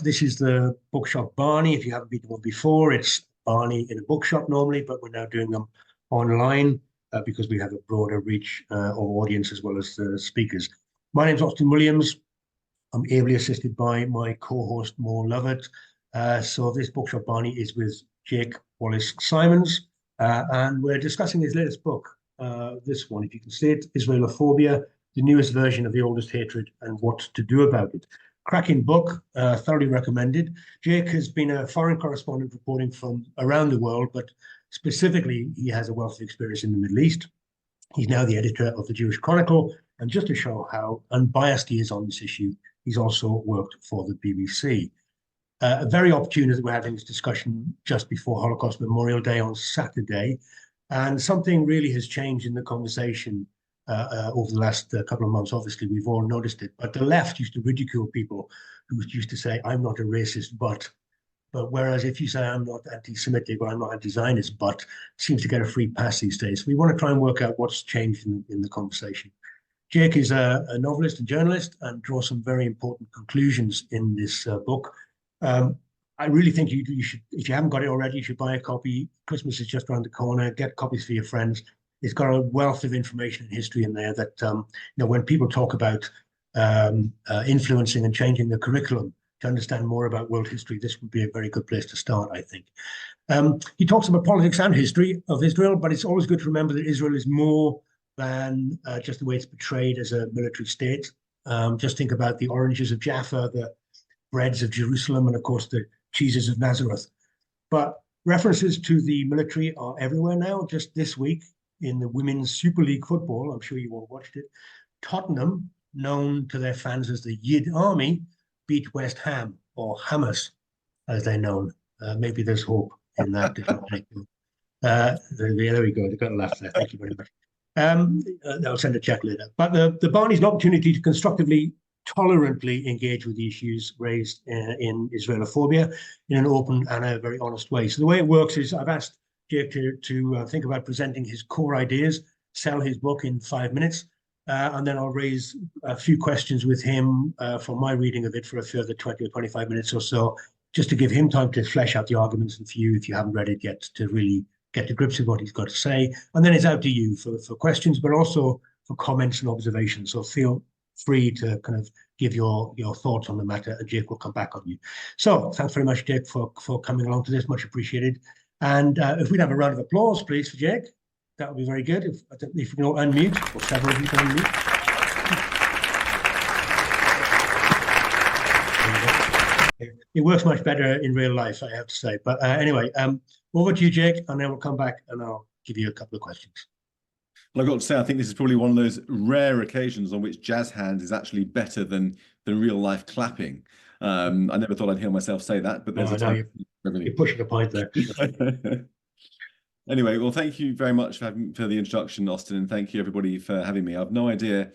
This is the Bookshop Barnie. If you haven't been to one before, it's Barnie in a bookshop normally, but we're now doing them online because we have a broader reach of audience as well as the speakers. My name's Austin Williams. I'm ably assisted by my co-host, Mo Lovett. So this Bookshop Barnie is with Jake Wallis Simons, and we're discussing his latest book, this one, if you can see it, Israelophobia, the newest version of the oldest hatred and what to do about it. Cracking book, thoroughly recommended. Jake has been a foreign correspondent reporting from around the world, but specifically, he has a wealth of experience in the Middle East. He's now the editor of the Jewish Chronicle, and just to show how unbiased he is on this issue, he's also worked for the BBC. Very opportune that we're having this discussion just before Holocaust Memorial Day on Saturday, and something really has changed in the conversation over the last couple of months. Obviously, we've all noticed it, but the left used to ridicule people who used to say, I'm not a racist, but whereas if you say I'm not anti-Semitic or I'm not anti-Zionist, but seems to get a free pass these days. We want to try and work out what's changed in the conversation. Jake is a novelist and journalist and draws some very important conclusions in this book. I really think you should, if you haven't got it already, you should buy a copy. Christmas is just around the corner. Get copies for your friends. It's got a wealth of information and history in there that, when people talk about influencing and changing the curriculum to understand more about world history, this would be a very good place to start, I think. He talks about politics and history of Israel, but it's always good to remember that Israel is more than just the way it's portrayed as a military state. Just think about the oranges of Jaffa, the breads of Jerusalem, and of course the cheeses of Nazareth. But references to the military are everywhere now. Just this week in the Women's Super League football, I'm sure you all watched it, Tottenham, known to their fans as the Yid Army, beat West Ham, or Hamas, as they're known. Maybe there's hope in that. There we go. They got a laugh there. Thank you very much. I'll send a check later. But the Barney's an opportunity to constructively, tolerantly engage with the issues raised in Israelophobia in an open and a very honest way. So the way it works is I've asked Jake to think about presenting his core ideas, sell his book in 5 minutes, and then I'll raise a few questions with him for my reading of it for a further 20 or 25 minutes or so, just to give him time to flesh out the arguments and for you, if you haven't read it yet, to really get to grips with what he's got to say. And then it's out to you for questions, but also for comments and observations. So feel free to kind of give your thoughts on the matter, and Jake will come back on you. So thanks very much, Jake, for coming along to this. Much appreciated. And if we'd have a round of applause, please, for Jake, that would be very good. If you can all unmute, or several of you can unmute. It works much better in real life, I have to say. But anyway, over to you, Jake, and then we'll come back and I'll give you a couple of questions. Well, I've got to say, I think this is probably one of those rare occasions on which jazz hands is actually better than real life clapping. I never thought I'd hear myself say that, but there's a time. You're pushing a point there. Anyway, well, thank you very much for the introduction, Austin, and thank you everybody for having me. I've no idea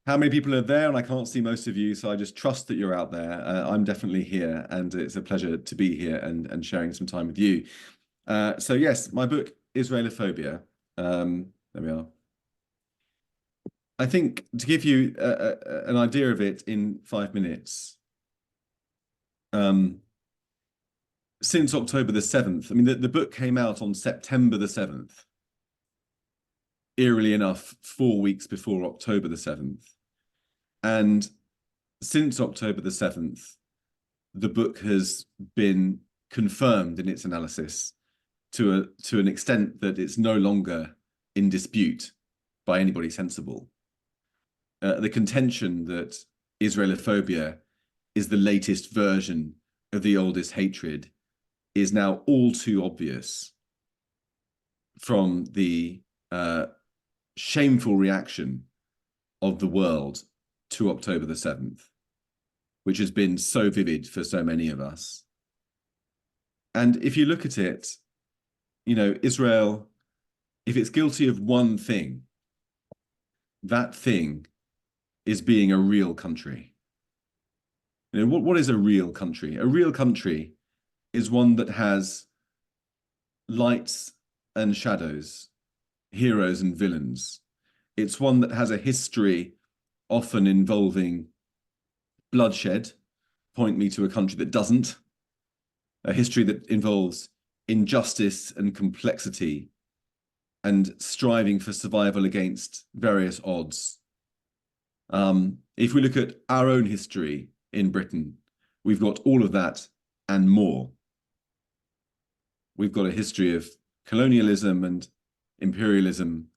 how many people are there, and I can't see most of you, so I just trust that you're out there. I'm definitely here, and it's a pleasure to be here and sharing some time with you. So yes, my book, Israelophobia. There we are. I think to give you an idea of it in 5 minutes, since October the 7th, I mean, the book came out on September the 7th, eerily enough, 4 weeks before October the 7th. And since October the 7th, the book has been confirmed in its analysis to an extent that it's no longer in dispute by anybody sensible. The contention that Israelophobia is the latest version of the oldest hatred is now all too obvious from the shameful reaction of the world to October the 7th, which has been so vivid for so many of us. And if you look at it, Israel, if it's guilty of one thing, that thing is being a real country. What is a real country? A real country is one that has lights and shadows, heroes and villains. It's one that has a history often involving bloodshed, point me to a country that doesn't, a history that involves injustice and complexity and striving for survival against various odds. If we look at our own history in Britain, we've got all of that and more. We've got a history of colonialism and imperialism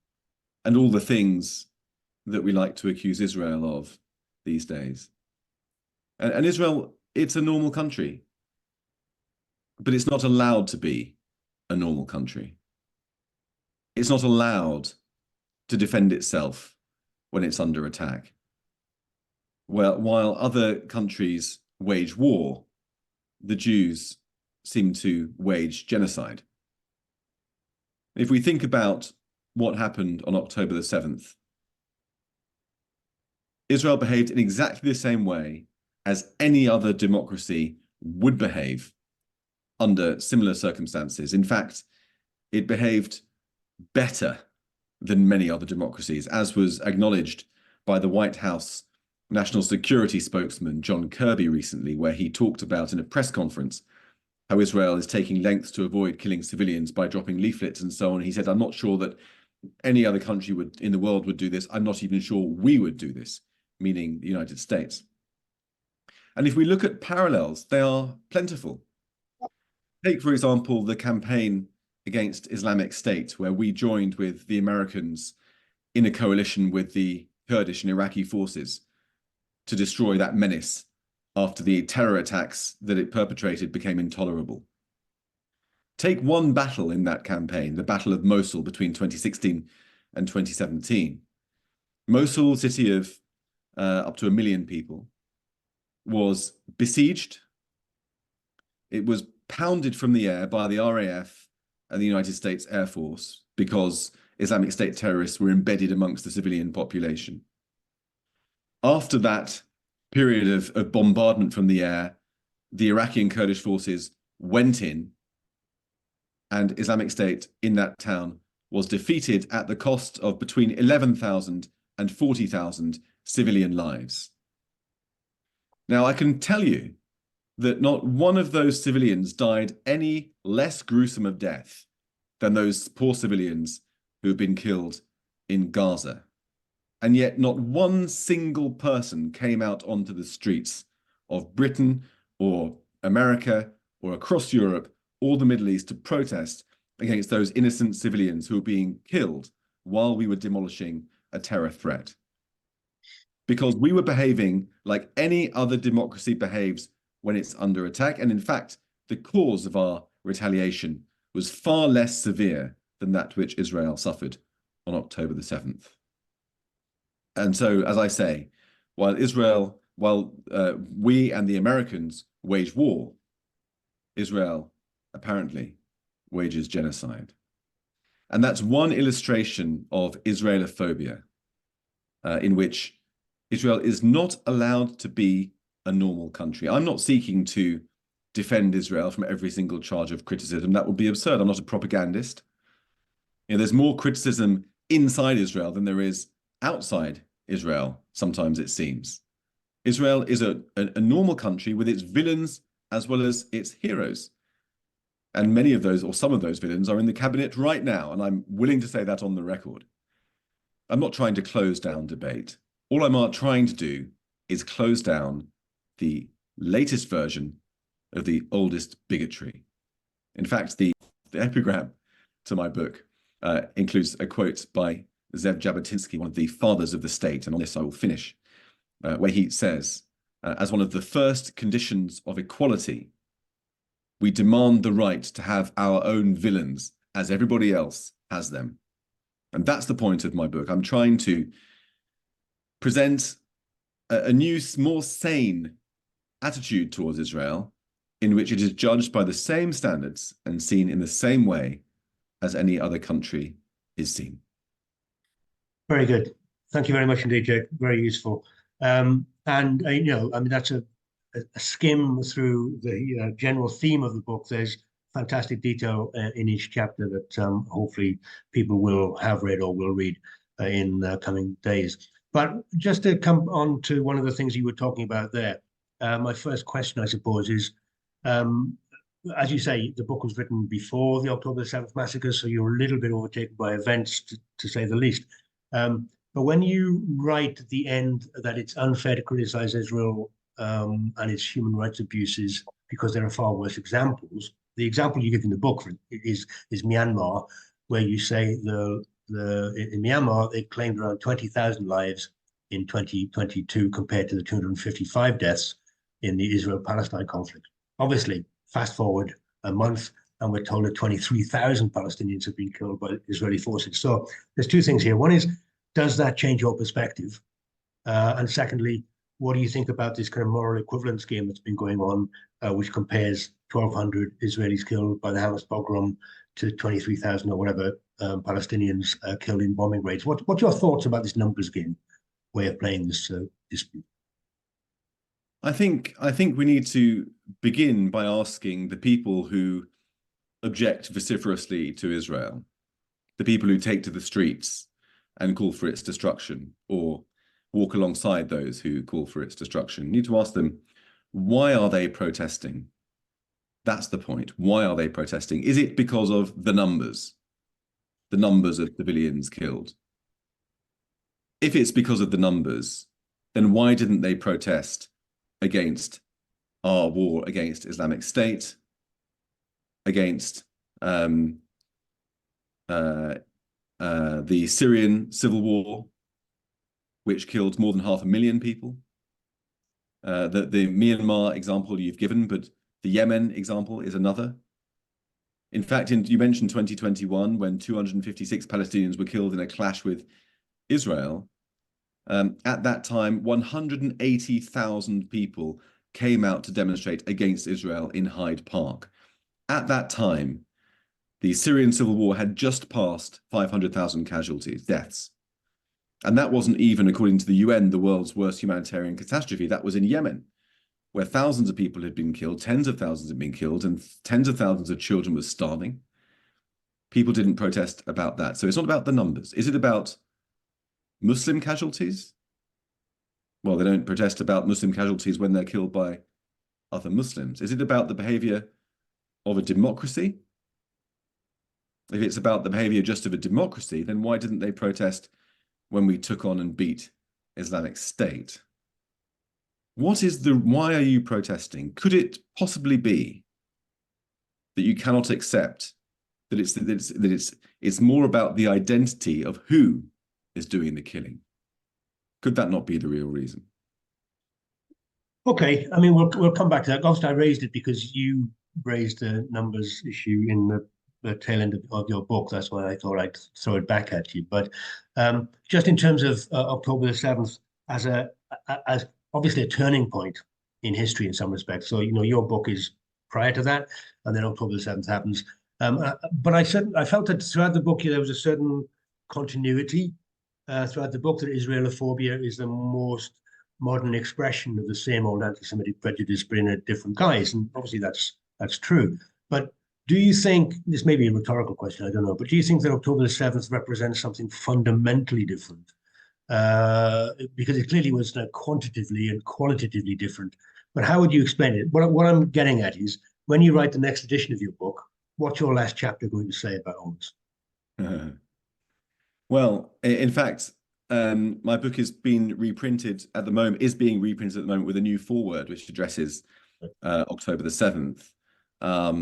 and all the things that we like to accuse Israel of these days. And Israel, it's a normal country, but it's not allowed to be a normal country. It's not allowed to defend itself when it's under attack. Well, while other countries wage war, the Jews seem to wage genocide. If we think about what happened on October the 7th, Israel behaved in exactly the same way as any other democracy would behave under similar circumstances. In fact, it behaved better than many other democracies, as was acknowledged by the White House National Security spokesman, John Kirby, recently, where he talked about in a press conference how Israel is taking lengths to avoid killing civilians by dropping leaflets and so on. He said, I'm not sure that any other country in the world would do this. I'm not even sure we would do this, meaning the United States. And if we look at parallels, they are plentiful. Take, for example, the campaign against Islamic State, where we joined with the Americans in a coalition with the Kurdish and Iraqi forces to destroy that menace after the terror attacks that it perpetrated became intolerable. Take one battle in that campaign, the Battle of Mosul between 2016 and 2017. Mosul, city of up to 1 million people, was besieged. It was pounded from the air by the RAF and the United States Air Force because Islamic State terrorists were embedded amongst the civilian population. After that period of bombardment from the air, the Iraqi and Kurdish forces went in, and Islamic State in that town was defeated at the cost of between 11,000 and 40,000 civilian lives. Now, I can tell you that not one of those civilians died any less gruesome of death than those poor civilians who have been killed in Gaza. And yet not one single person came out onto the streets of Britain or America or across Europe or the Middle East to protest against those innocent civilians who were being killed while we were demolishing a terror threat. Because we were behaving like any other democracy behaves when it's under attack. And in fact, the cause of our retaliation was far less severe than that which Israel suffered on October the 7th. And so, as I say, while we and the Americans wage war, Israel apparently wages genocide. And that's one illustration of Israelophobia, in which Israel is not allowed to be a normal country. I'm not seeking to defend Israel from every single charge of criticism. That would be absurd. I'm not a propagandist. There's more criticism inside Israel than there is outside Israel, sometimes it seems. Israel is a normal country with its villains as well as its heroes. And many of those, or some of those villains, are in the cabinet right now, and I'm willing to say that on the record. I'm not trying to close down debate. All I'm trying to do is close down the latest version of the oldest bigotry. In fact, the epigram to my book includes a quote by Zev Jabotinsky, one of the fathers of the state, and on this I will finish, where he says, as one of the first conditions of equality, we demand the right to have our own villains as everybody else has them. And that's the point of my book. I'm trying to present a new, more sane attitude towards Israel, in which it is judged by the same standards and seen in the same way as any other country is seen. Very good. Thank you very much indeed, Jake. Very useful. That's a skim through the general theme of the book. There's fantastic detail in each chapter that hopefully people will have read or will read in coming days. But just to come on to one of the things you were talking about there, My first question, I suppose, is as you say, the book was written before the October the 7th massacre, so you're a little bit overtaken by events, to say the least. But when you write at the end that it's unfair to criticize Israel and its human rights abuses because there are far worse examples, the example you give in the book is Myanmar, where you say in Myanmar they claimed around 20,000 lives in 2022 compared to the 255 deaths in the Israel-Palestine conflict. Obviously, fast forward a month, and we're told that 23,000 Palestinians have been killed by Israeli forces. So there's two things here. One is, does that change your perspective? And secondly, what do you think about this kind of moral equivalence game that's been going on, which compares 1,200 Israelis killed by the Hamas pogrom to 23,000 or whatever Palestinians killed in bombing raids? What's your thoughts about this numbers game way of playing this dispute? I think we need to begin by asking the people who object vociferously to Israel, the people who take to the streets and call for its destruction, or walk alongside those who call for its destruction. You need to ask them, why are they protesting? That's the point. Why are they protesting? Is it because of the numbers of civilians killed? If it's because of the numbers, then why didn't they protest against our war against Islamic State, against the Syrian civil war, which killed more than 500,000 people? The Myanmar example you've given, but the Yemen example is another. In fact, you mentioned 2021, when 256 Palestinians were killed in a clash with Israel. At that time, 180,000 people came out to demonstrate against Israel in Hyde Park. At that time, the Syrian civil war had just passed 500,000 casualties, deaths. And that wasn't even, according to the UN, the world's worst humanitarian catastrophe. That was in Yemen, where thousands of people had been killed, tens of thousands had been killed, and tens of thousands of children were starving. People didn't protest about that. So it's not about the numbers. Is it about Muslim casualties? Well, they don't protest about Muslim casualties when they're killed by other Muslims. Is it about the behavior of a democracy? If it's about the behavior just of a democracy, then why didn't they protest when we took on and beat Islamic State? Why are you protesting? Could it possibly be that you cannot accept that it's more about the identity of who is doing the killing? Could that not be the real reason? Okay, I mean, we'll come back to that. Obviously, I raised it because you raised the numbers issue in the tail end of your book. That's why I thought I'd throw it back at you. But just in terms of October the 7th as obviously a turning point in history in some respects. So, your book is prior to that, and then October the 7th happens. But I felt that throughout the book there was a certain continuity throughout the book, that Israelophobia is the most modern expression of the same old anti-Semitic prejudice, but in a different guise. And obviously that's true. But do you think, this may be a rhetorical question, I don't know, but do you think that October the 7th represents something fundamentally different? Because it clearly was quantitatively and qualitatively different. But how would you explain it? What I'm getting at is, when you write the next edition of your book, what's your last chapter going to say about all this? Well, in fact, my book is being reprinted at the moment, with a new foreword, which addresses October the 7th. I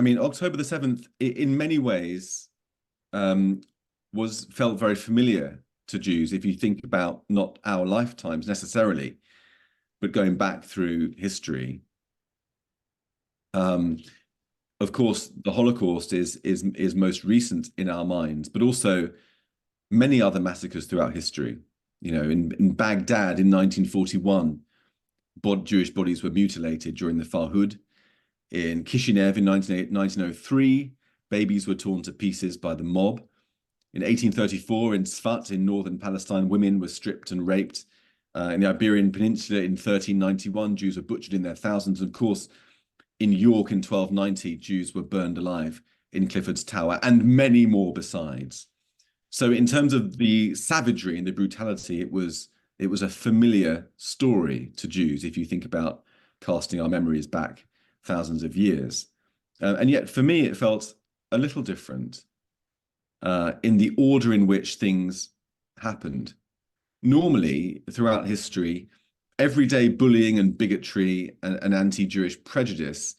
mean, October the 7th, in many ways, felt very familiar to Jews, if you think about not our lifetimes necessarily, but going back through history. Of course, the Holocaust is most recent in our minds, but also many other massacres throughout history. In Baghdad in 1941, Jewish bodies were mutilated during the Farhud. In Kishinev in 1903, babies were torn to pieces by the mob. In 1834, in Sfat in northern Palestine, women were stripped and raped. In the Iberian Peninsula in 1391, Jews were butchered in their thousands. Of course, in York in 1290, Jews were burned alive in Clifford's Tower, and many more besides. So in terms of the savagery and the brutality, it was a familiar story to Jews, if you think about casting our memories back thousands of years. And yet for me, it felt a little different in the order in which things happened. Normally, throughout history, everyday bullying and bigotry and anti-Jewish prejudice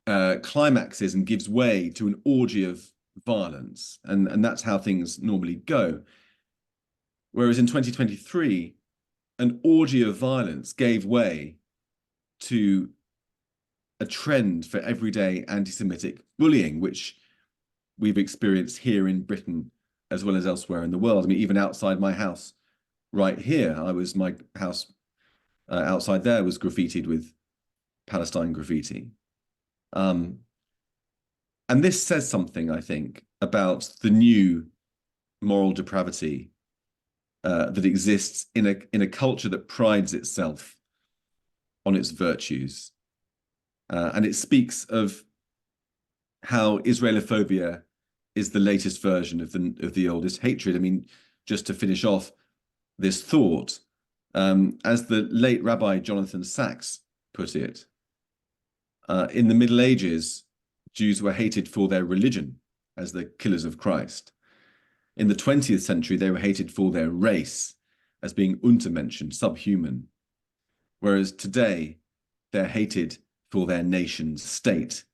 climaxes and gives way to an orgy of violence. And that's how things normally go. Whereas in 2023, an orgy of violence gave way to a trend for everyday anti-Semitic bullying, which we've experienced here in Britain as well as elsewhere in the world. I mean, even outside my house right here, my house outside there was graffitied with Palestine graffiti. And this says something, I think, about the new moral depravity that exists in a culture that prides itself on its virtues. And it speaks of how Israelophobia is the latest version of the oldest hatred. I mean, just to finish off this thought, as the late Rabbi Jonathan Sacks put it, in the Middle Ages, Jews were hated for their religion as the killers of Christ. In the 20th century, they were hated for their race as being Untermenschen, subhuman. Whereas today, they're hated for their nation's state.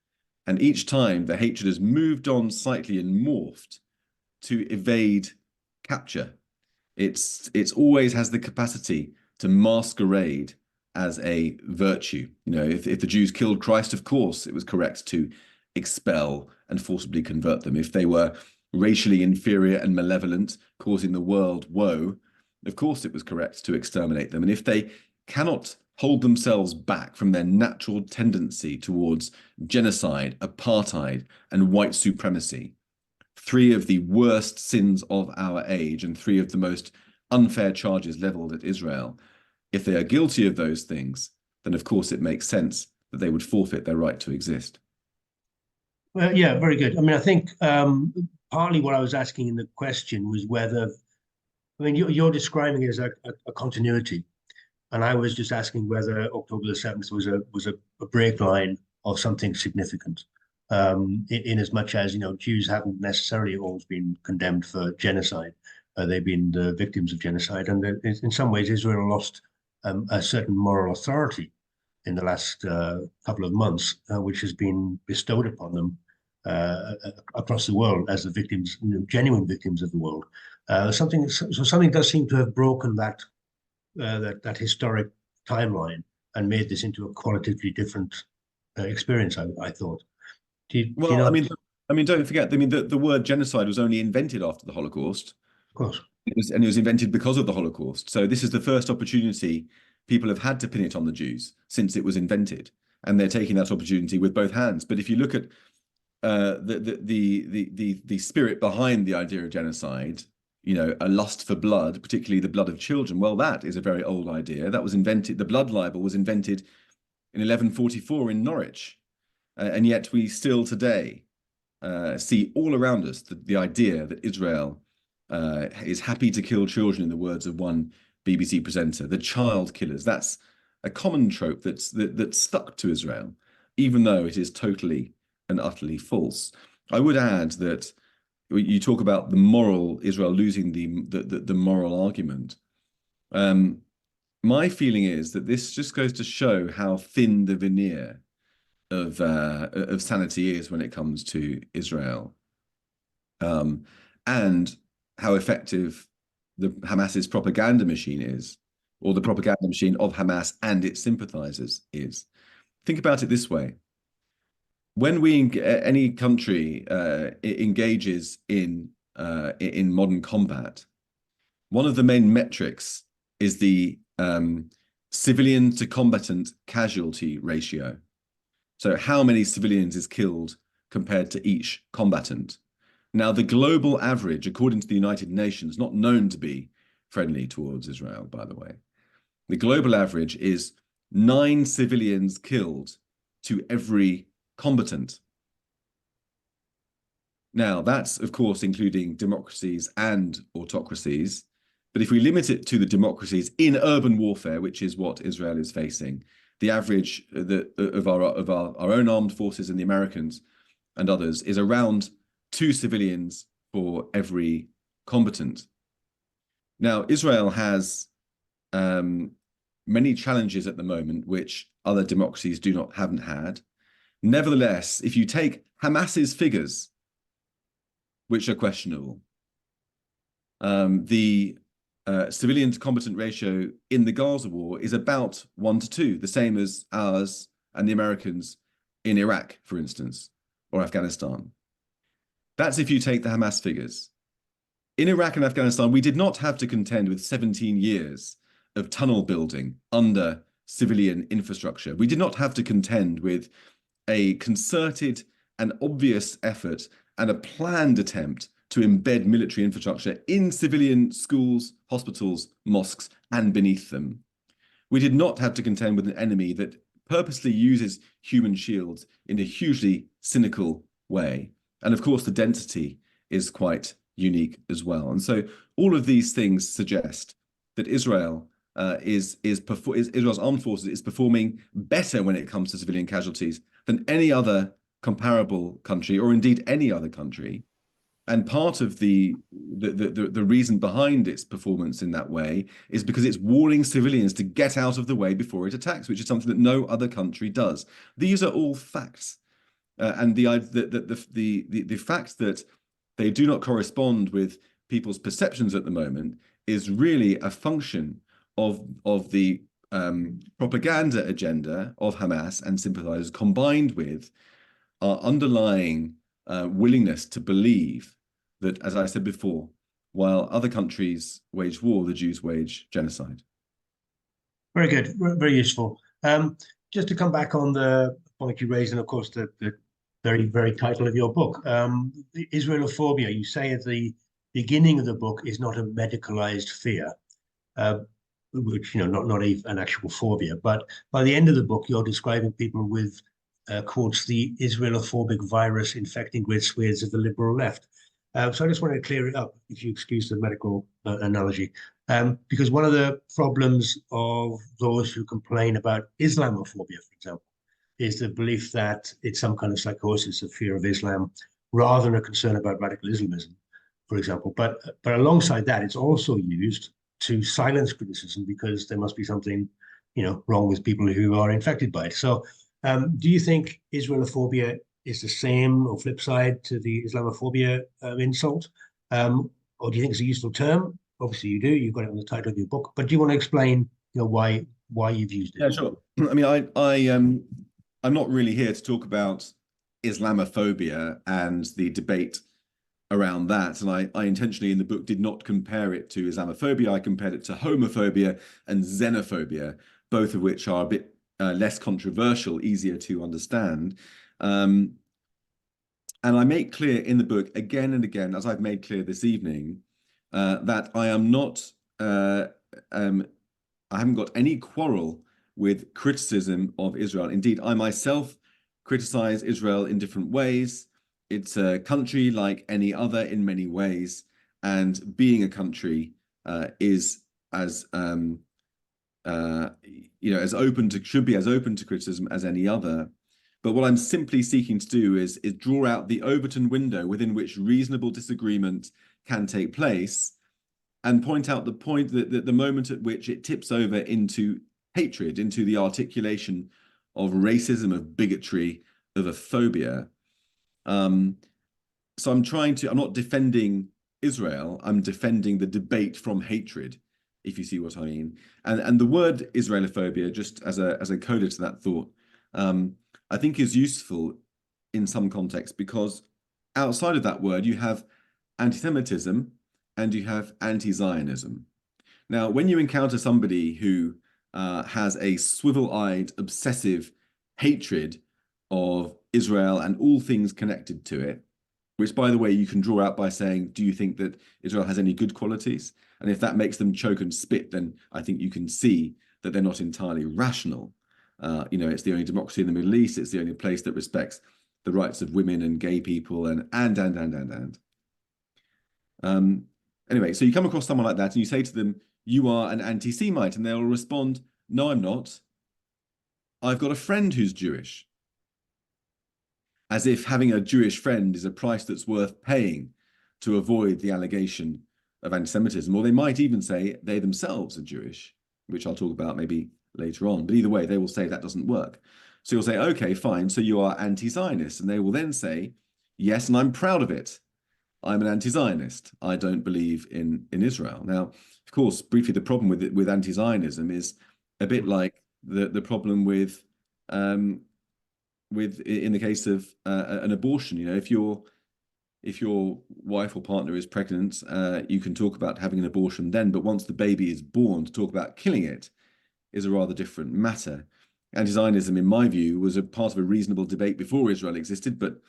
And each time, the hatred has moved on slightly and morphed to evade capture. It's always has the capacity to masquerade as a virtue. You know, if the Jews killed Christ, of course, it was correct to expel and forcibly convert them. If they were racially inferior and malevolent, causing the world woe, of course it was correct to exterminate them. And if they cannot hold themselves back from their natural tendency towards genocide, apartheid, and white supremacy, three of the worst sins of our age and three of the most unfair charges leveled at Israel, if they are guilty of those things, then of course it makes sense that they would forfeit their right to exist. Well, yeah, very good. I mean, I think partly what I was asking in the question was whether, I mean, you're describing it as a continuity, and I was just asking whether October the 7th was a break line of something significant, in as much as, you know, Jews haven't necessarily always been condemned for genocide. They've been the victims of genocide, and in some ways Israel lost a certain moral authority in the last couple of months, which has been bestowed upon them across the world as the victims, you know, genuine victims of the world. Something does seem to have broken that historic timeline and made this into a qualitatively different experience. I thought. Do you know? I mean, don't forget. I mean, the word genocide was only invented after the Holocaust. Of course. It was invented because of the Holocaust. So this is the first opportunity people have had to pin it on the Jews since it was invented, and they're taking that opportunity with both hands. But if you look at the spirit behind the idea of genocide, you know, a lust for blood, particularly the blood of children, well, that is a very old idea. That was invented. The blood libel was invented in 1144 in Norwich, and yet we still today see all around us the idea that Israel is happy to kill children, in the words of one BBC presenter, the child killers. That's a common trope that's stuck to Israel, even though it is totally and utterly false. I would add that you talk about the moral, Israel losing the moral argument. My feeling is that this just goes to show how thin the veneer of sanity is when it comes to Israel, and how effective the Hamas's propaganda machine is, or the propaganda machine of Hamas and its sympathizers is. Think about it this way. When any country engages in modern combat, one of the main metrics is the civilian to combatant casualty ratio. So how many civilians is killed compared to each combatant? Now, the global average, according to the United Nations, not known to be friendly towards Israel, by the way, the global average is 9 civilians killed to every combatant. Now, that's, of course, including democracies and autocracies. But if we limit it to the democracies in urban warfare, which is what Israel is facing, the average of our own armed forces and the Americans and others is around 2 civilians for every combatant. Now, Israel has many challenges at the moment, which other democracies haven't had. Nevertheless, if you take Hamas's figures, which are questionable, the civilian to combatant ratio in the Gaza war is about 1 to 2, the same as ours and the Americans in Iraq, for instance, or Afghanistan. That's if you take the Hamas figures. In Iraq and Afghanistan, we did not have to contend with 17 years of tunnel building under civilian infrastructure. We did not have to contend with a concerted and obvious effort and a planned attempt to embed military infrastructure in civilian schools, hospitals, mosques, and beneath them. We did not have to contend with an enemy that purposely uses human shields in a hugely cynical way. And of course, the density is quite unique as well. And so all of these things suggest that Israel's armed forces is performing better when it comes to civilian casualties than any other comparable country, or indeed any other country. And part of the reason behind its performance in that way is because it's warning civilians to get out of the way before it attacks, which is something that no other country does. These are all facts, and the fact that they do not correspond with people's perceptions at the moment is really a function of the propaganda agenda of Hamas and sympathizers, combined with our underlying willingness to believe that, as I said before, while other countries wage war, the Jews wage genocide. Very good, very useful. Just to come back on the point you raised, and of course the very, very title of your book, the Israelophobia, you say at the beginning of the book, is not a medicalized fear, which, not an actual phobia, but by the end of the book, you're describing people with, quotes, the Israelophobic virus infecting great swathes of the liberal left. So I just want to clear it up, if you excuse the medical analogy, because one of the problems of those who complain about Islamophobia, for example, is the belief that it's some kind of psychosis of fear of Islam, rather than a concern about radical Islamism, for example. But alongside that, it's also used to silence criticism because there must be something, wrong with people who are infected by it. So do you think Israelophobia is the same or flip side to the Islamophobia insult? Or do you think it's a useful term? Obviously you do, you've got it on the title of your book, but do you want to explain, why you've used it? Yeah, sure. I mean, I'm not really here to talk about Islamophobia and the debate around that. And I intentionally in the book did not compare it to Islamophobia. I compared it to homophobia and xenophobia, both of which are a bit less controversial, easier to understand. And I make clear in the book again and again, as I've made clear this evening, that I am not, I haven't got any quarrel with criticism of Israel. Indeed, I myself criticize Israel in different ways. It's a country like any other in many ways, and being a country is as should be as open to criticism as any other. But what I'm simply seeking to do is draw out the Overton window within which reasonable disagreement can take place, and point out the moment at which it tips over into hatred, into the articulation of racism, of bigotry, of a phobia. So I'm not defending Israel, I'm defending the debate from hatred, if you see what I mean. And the word Israelophobia, just as a coda to that thought, I think is useful in some contexts, because outside of that word, you have anti-Semitism and you have anti-Zionism. Now, when you encounter somebody who has a swivel-eyed, obsessive hatred of Israel and all things connected to it, which, by the way, you can draw out by saying, do you think that Israel has any good qualities? And if that makes them choke and spit, then I think you can see that they're not entirely rational. It's the only democracy in the Middle East. It's the only place that respects the rights of women and gay people and. Anyway, so you come across someone like that and you say to them, you are an anti-Semite, and they'll respond, no, I'm not. I've got a friend who's Jewish. As if having a Jewish friend is a price that's worth paying to avoid the allegation of anti-Semitism. Or they might even say they themselves are Jewish, which I'll talk about maybe later on. But either way, they will say that doesn't work. So you'll say, okay, fine, so you are anti-Zionist. And they will then say, yes, and I'm proud of it. I'm an anti-Zionist. I don't believe in Israel. Now, of course, briefly, the problem with anti-Zionism is a bit like the problem with in the case of an abortion. You know, if your wife or partner is pregnant, you can talk about having an abortion then, but once the baby is born, to talk about killing it is a rather different matter. Anti-Zionism, in my view, was a part of a reasonable debate before Israel existed, but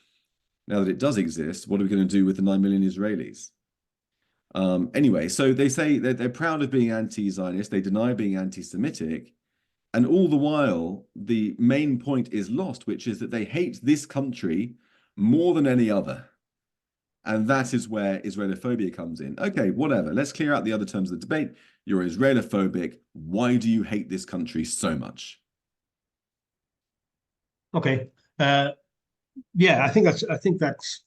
now that it does exist, what are we going to do with the 9 million Israelis? Anyway, so they say that they're proud of being anti-Zionist, they deny being anti-Semitic, and all the while, the main point is lost, which is that they hate this country more than any other. And that is where Israelophobia comes in. Okay, whatever. Let's clear out the other terms of the debate. You're Israelophobic. Why do you hate this country so much? Okay. Yeah, I think that's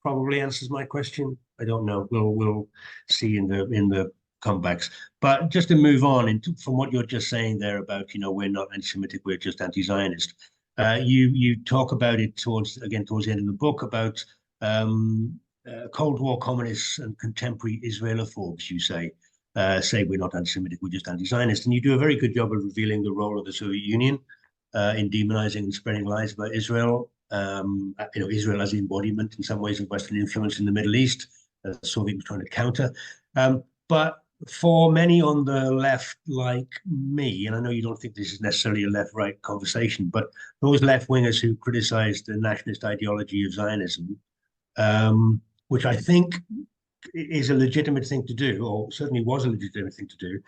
probably answers my question. I don't know. We'll see in the comebacks. But just to move on from what you're just saying there about, we're not anti-Semitic, we're just anti-Zionist. You talk about it towards the end of the book about Cold War communists and contemporary Israelophobes. You say we're not anti-Semitic, we're just anti-Zionist, and you do a very good job of revealing the role of the Soviet Union in demonizing and spreading lies about Israel. Israel as the embodiment in some ways of Western influence in the Middle East. The Soviet was trying to counter. But for many on the left, like me, and I know you don't think this is necessarily a left-right conversation, but those left-wingers who criticize the nationalist ideology of Zionism, which I think is a legitimate thing to do, or certainly was a legitimate thing to do.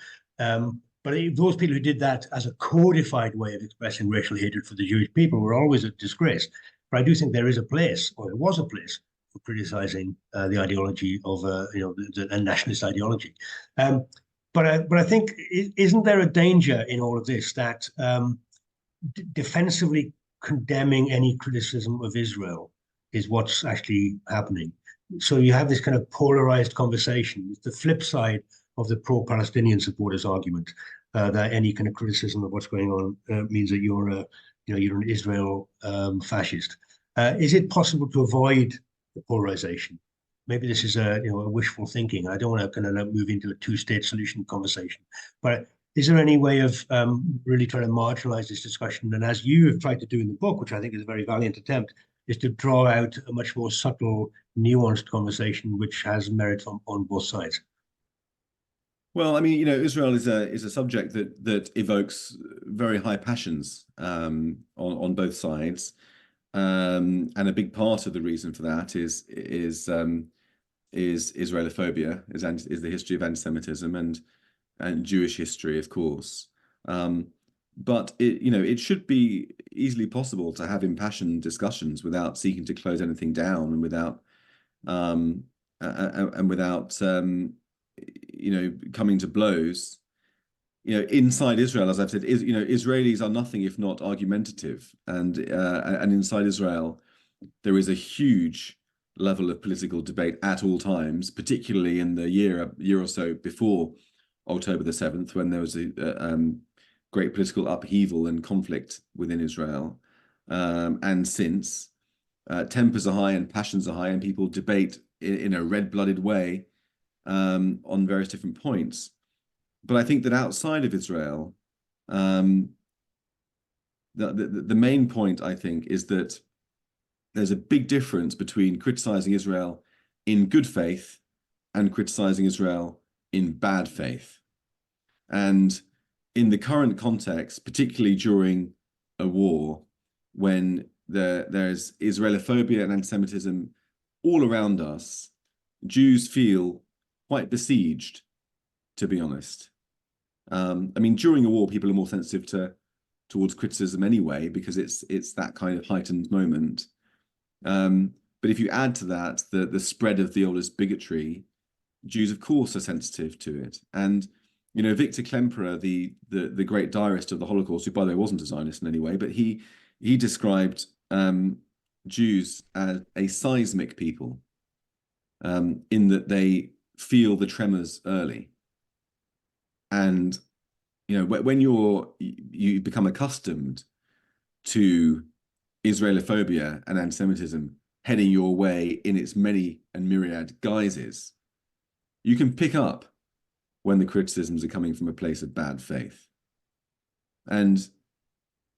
But those people who did that as a codified way of expressing racial hatred for the Jewish people were always a disgrace. But I do think there is a place, or there was a place, for criticizing the ideology of the nationalist ideology. But I think, isn't there a danger in all of this that defensively condemning any criticism of Israel is what's actually happening? So you have this kind of polarized conversation. It's the flip side of the pro-Palestinian supporters' argument that any kind of criticism of what's going on means that you're an Israel fascist. Is it possible to avoid the polarization? Maybe this is a wishful thinking. I don't want to kind of move into a two-state solution conversation, but is there any way of really trying to marginalize this discussion? And as you have tried to do in the book, which I think is a very valiant attempt, is to draw out a much more subtle, nuanced conversation which has merit on both sides. Well, I mean, Israel is a subject that evokes very high passions on both sides, and a big part of the reason for that is Israelophobia, is the history of anti-Semitism and Jewish history, of course. But it should be easily possible to have impassioned discussions without seeking to close anything down and without coming to blows. Inside Israel, as I've said, Israelis are nothing if not argumentative, and inside Israel, there is a huge level of political debate at all times, particularly in the year or so before October the 7th, when there was a great political upheaval and conflict within Israel, and since tempers are high and passions are high, and people debate in a red-blooded way on various different points. But I think that outside of Israel, the main point, I think, is that there's a big difference between criticizing Israel in good faith and criticizing Israel in bad faith. And in the current context, particularly during a war, when there's Israelophobia and anti-Semitism all around us, Jews feel quite besieged, to be honest. I mean, during a war, people are more sensitive to towards criticism anyway, because it's that kind of heightened moment. But if you add to that the spread of the oldest bigotry, Jews, of course, are sensitive to it. And Victor Klemperer, the great diarist of the Holocaust, who, by the way, wasn't a Zionist in any way, but he described Jews as a seismic people, in that they feel the tremors early. And when you become accustomed to Israelophobia and anti-Semitism heading your way in its many and myriad guises, you can pick up when the criticisms are coming from a place of bad faith. And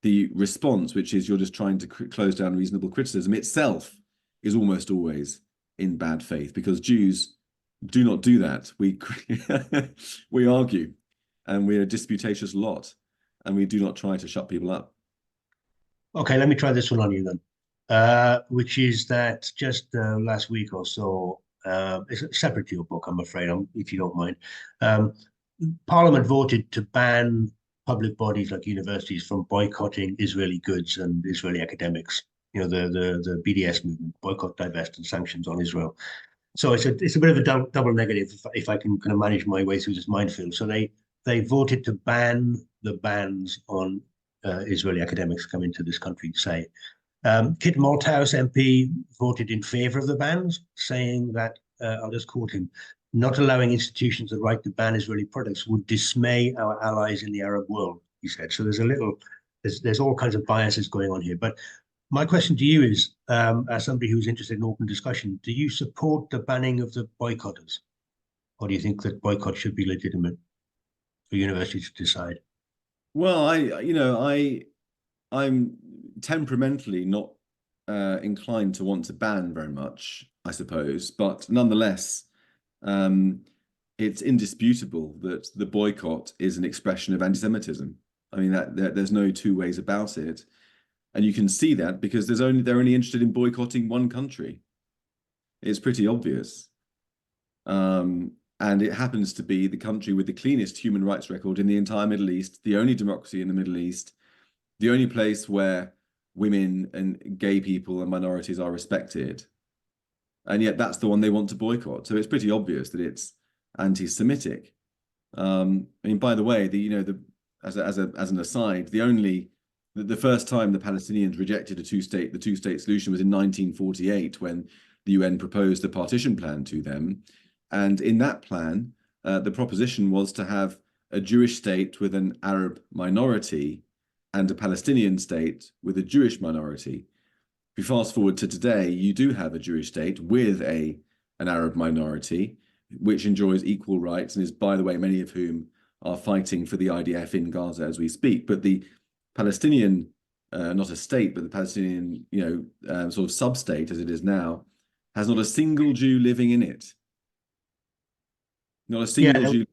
the response, which is you're just trying to close down reasonable criticism, itself is almost always in bad faith, because Jews do not do that. We argue, and we're a disputatious lot, and we do not try to shut people up. Okay, let me try this one on you then, which is that just last week or so, it's separate to your book, I'm afraid, if you don't mind. Parliament voted to ban public bodies like universities from boycotting Israeli goods and Israeli academics. The BDS movement, boycott, divest, and sanctions on Israel. So it's a bit of a double negative if I can kind of manage my way through this minefield. So they voted to ban the bans on Israeli academics coming to this country, say. Kit Malthouse MP voted in favour of the bans, saying that, I'll just quote him, "Not allowing institutions the right to ban Israeli products would dismay our allies in the Arab world," he said. So there's all kinds of biases going on here. But my question to you is, as somebody who's interested in open discussion, do you support the banning of the boycotters? Or do you think that boycott should be legitimate for universities to decide? Well, I'm temperamentally not inclined to want to ban very much, I suppose, but nonetheless, it's indisputable that the boycott is an expression of anti-Semitism. I mean, there's no two ways about it, and you can see that because they're only interested in boycotting one country. It's pretty obvious, and it happens to be the country with the cleanest human rights record in the entire Middle East, the only democracy in the Middle East, the only place where women and gay people and minorities are respected, and yet that's the one they want to boycott. So it's pretty obvious that it's anti-Semitic. I mean, by the way, as an aside, the first time the Palestinians rejected the two-state solution was in 1948, when the UN proposed a partition plan to them, and in that plan, the proposition was to have a Jewish state with an Arab minority and a Palestinian state with a Jewish minority. If you fast forward to today, you do have a Jewish state with an Arab minority, which enjoys equal rights and is, by the way, many of whom are fighting for the IDF in Gaza as we speak. But the Palestinian, not a state, but the Palestinian, sort of sub-state as it is now, has not a single Jew living in it. Not a single Jew.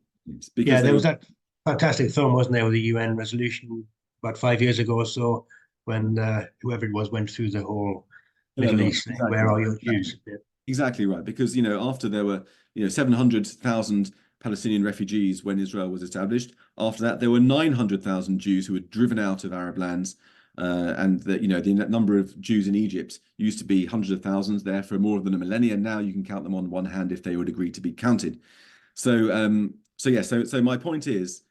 Because there was that fantastic film, wasn't there, with the UN resolution about 5 years ago or so, when whoever it was went through the whole Middle East saying, where are your Jews? Exactly right, because after there were 700,000 Palestinian refugees when Israel was established. After that, there were 900,000 Jews who were driven out of Arab lands, and the number of Jews in Egypt used to be hundreds of thousands there for more than a millennia. Now you can count them on one hand if they would agree to be counted. So my point is,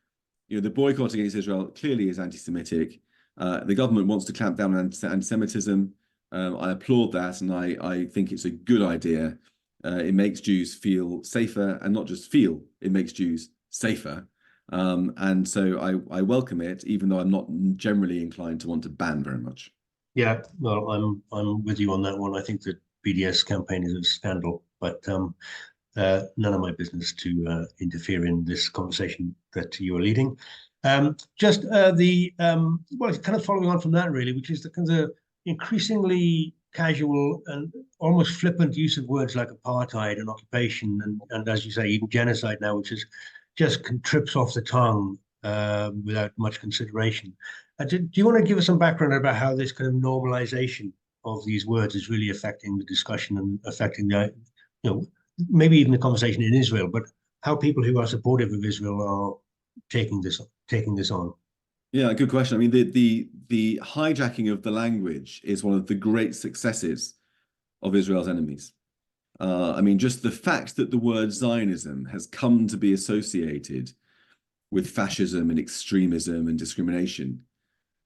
the boycott against Israel clearly is anti-Semitic. The government wants to clamp down on anti-Semitism. I applaud that, and I think it's a good idea. It makes Jews feel safer, and not just feel, it makes Jews safer. And so I welcome it, even though I'm not generally inclined to want to ban very much. Yeah, well, I'm with you on that one. I think the BDS campaign is a scandal, but none of my business to interfere in this conversation that you are leading. Well, kind of following on from that, really, which is the kind of increasingly casual and almost flippant use of words like apartheid and occupation, and as you say, even genocide now, which is just trips off the tongue without much consideration. Do you want to give us some background about how this kind of normalization of these words is really affecting the discussion and affecting maybe even the conversation in Israel, but how people who are supportive of Israel are taking this on? Yeah, good question. I mean, the hijacking of the language is one of the great successes of Israel's enemies. I mean, just the fact that the word Zionism has come to be associated with fascism and extremism and discrimination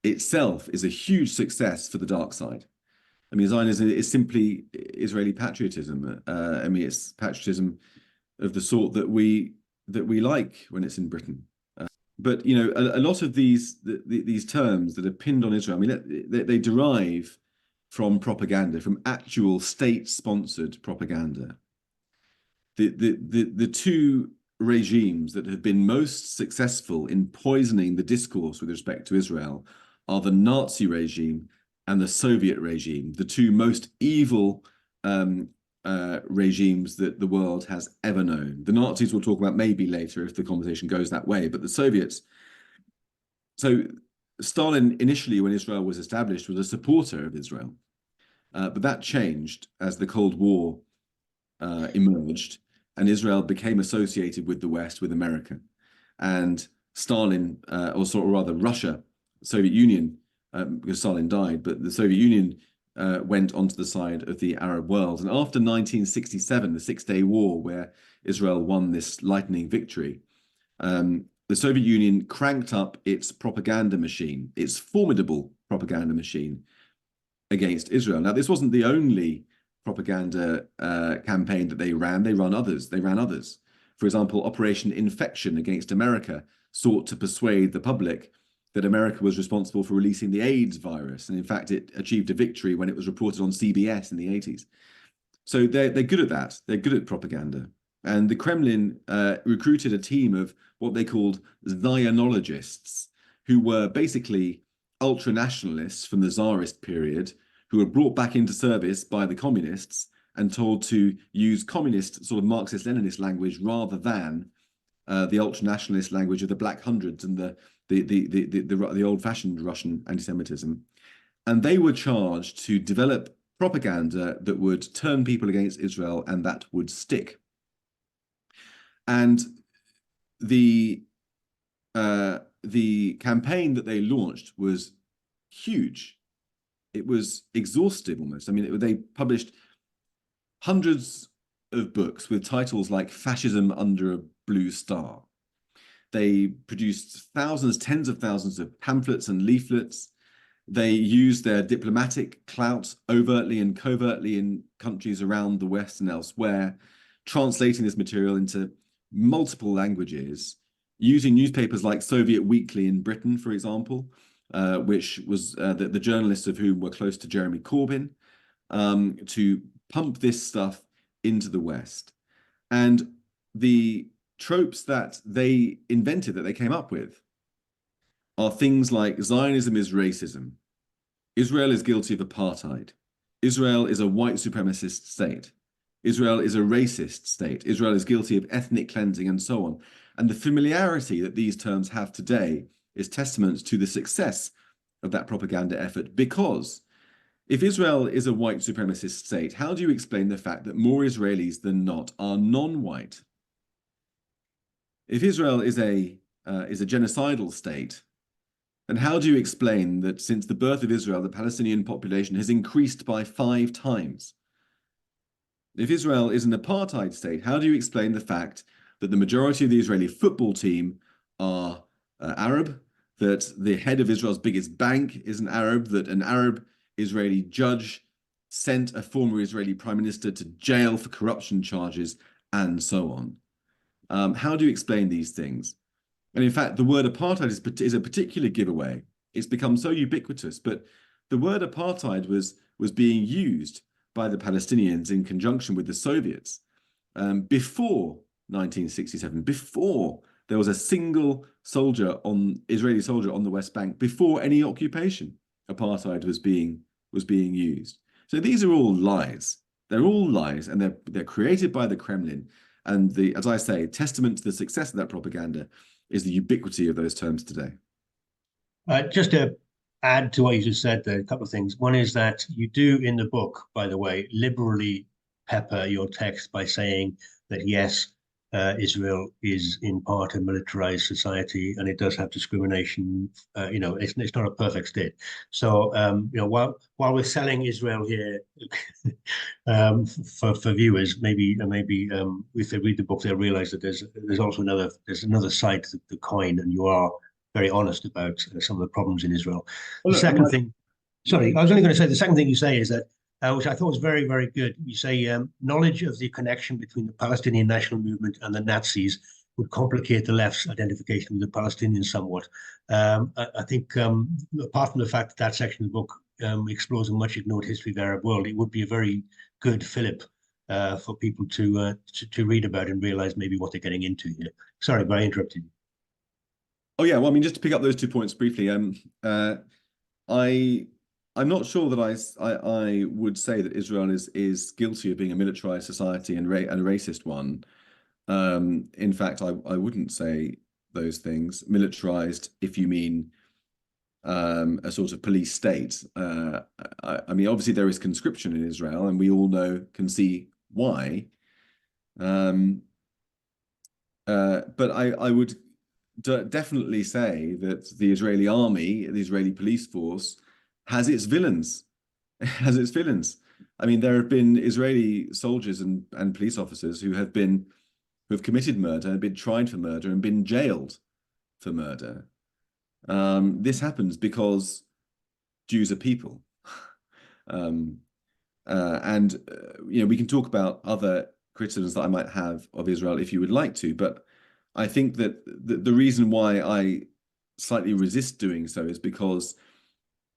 itself is a huge success for the dark side. I mean, Zionism is simply Israeli patriotism. I mean, it's patriotism of the sort that we like when it's in Britain. But you know, a lot of these terms that are pinned on Israel, I mean, they derive from propaganda, from actual state-sponsored propaganda. The two regimes that have been most successful in poisoning the discourse with respect to Israel are the Nazi regime and the Soviet regime, the two most evil regimes that the world has ever known. The Nazis we'll talk about maybe later if the conversation goes that way, but the Soviets. So Stalin initially, when Israel was established, was a supporter of Israel, but that changed as the Cold War emerged and Israel became associated with the West, with America. And Stalin, or sort of rather Russia, Soviet Union, because Stalin died, but the Soviet Union went onto the side of the Arab world. And after 1967, the Six-Day War, where Israel won this lightning victory, the Soviet Union cranked up its propaganda machine, its formidable propaganda machine against Israel. Now, this wasn't the only propaganda campaign that they ran. They ran others. For example, Operation Infection against America sought to persuade the public that America was responsible for releasing the AIDS virus. And in fact, it achieved a victory when it was reported on CBS in the 80s. So they're good at that. They're good at propaganda. And the Kremlin recruited a team of what they called Zionologists, who were basically ultra-nationalists from the Tsarist period, who were brought back into service by the communists and told to use communist sort of Marxist-Leninist language rather than the ultra-nationalist language of the Black Hundreds and the old-fashioned Russian anti-Semitism. And they were charged to develop propaganda that would turn people against Israel and that would stick. And the campaign that they launched was huge. It was exhaustive almost. I mean, they published hundreds of books with titles like Fascism Under a Blue Star. They produced thousands, tens of thousands of pamphlets and leaflets. They used their diplomatic clout overtly and covertly in countries around the West and elsewhere, translating this material into multiple languages, using newspapers like Soviet Weekly in Britain, for example, which was the journalists of whom were close to Jeremy Corbyn, to pump this stuff into the West. And the tropes that they invented, that they came up with, are things like Zionism is racism, Israel is guilty of apartheid, Israel is a white supremacist state, Israel is a racist state, Israel is guilty of ethnic cleansing, and so on. And the familiarity that these terms have today is testament to the success of that propaganda effort, because if Israel is a white supremacist state, how do you explain the fact that more Israelis than not are non-white? If Israel is a genocidal state, then how do you explain that since the birth of Israel, the Palestinian population has increased by 5 times? If Israel is an apartheid state, how do you explain the fact that the majority of the Israeli football team are Arab, that the head of Israel's biggest bank is an Arab, that an Arab Israeli judge sent a former Israeli prime minister to jail for corruption charges, and so on? How do you explain these things? And in fact, the word apartheid is a particular giveaway. It's become so ubiquitous, but the word apartheid was being used by the Palestinians in conjunction with the Soviets before 1967, before there was a single Israeli soldier on the West Bank, before any occupation, apartheid was being used. So these are all lies. They're all lies, and they're created by the Kremlin. And as I say, testament to the success of that propaganda is the ubiquity of those terms today. Just to add to what you just said, there, a couple of things. One is that you do in the book, by the way, liberally pepper your text by saying that, yes, Israel is in part a militarized society, and it does have discrimination. It's not a perfect state. So, while we're selling Israel here for viewers, maybe if they read the book, they'll realize that there's also another side to the coin, and you are very honest about some of the problems in Israel. Well, The look, second thing, sorry, I was only going to say the second thing you say is that, which I thought was very, very good. You say knowledge of the connection between the Palestinian national movement and the Nazis would complicate the left's identification with the Palestinians somewhat. I think, apart from the fact that that section of the book explores a much ignored history of the Arab world, it would be a very good fillip for people to read about and realize maybe what they're getting into here. Sorry, but I interrupted you. Oh yeah, well, I mean, just to pick up those 2 points briefly, I'm not sure that I would say that Israel is guilty of being a militarized society and a racist one. In fact, I wouldn't say those things. Militarized, if you mean a sort of police state. I mean, obviously there is conscription in Israel, and we all can see why. But I would definitely say that the Israeli army, the Israeli police force, has its villains. I mean, there have been Israeli soldiers and police officers who have committed murder and been tried for murder and been jailed for murder. This happens because Jews are people. We can talk about other criticisms that I might have of Israel if you would like to, but I think that the reason why I slightly resist doing so is because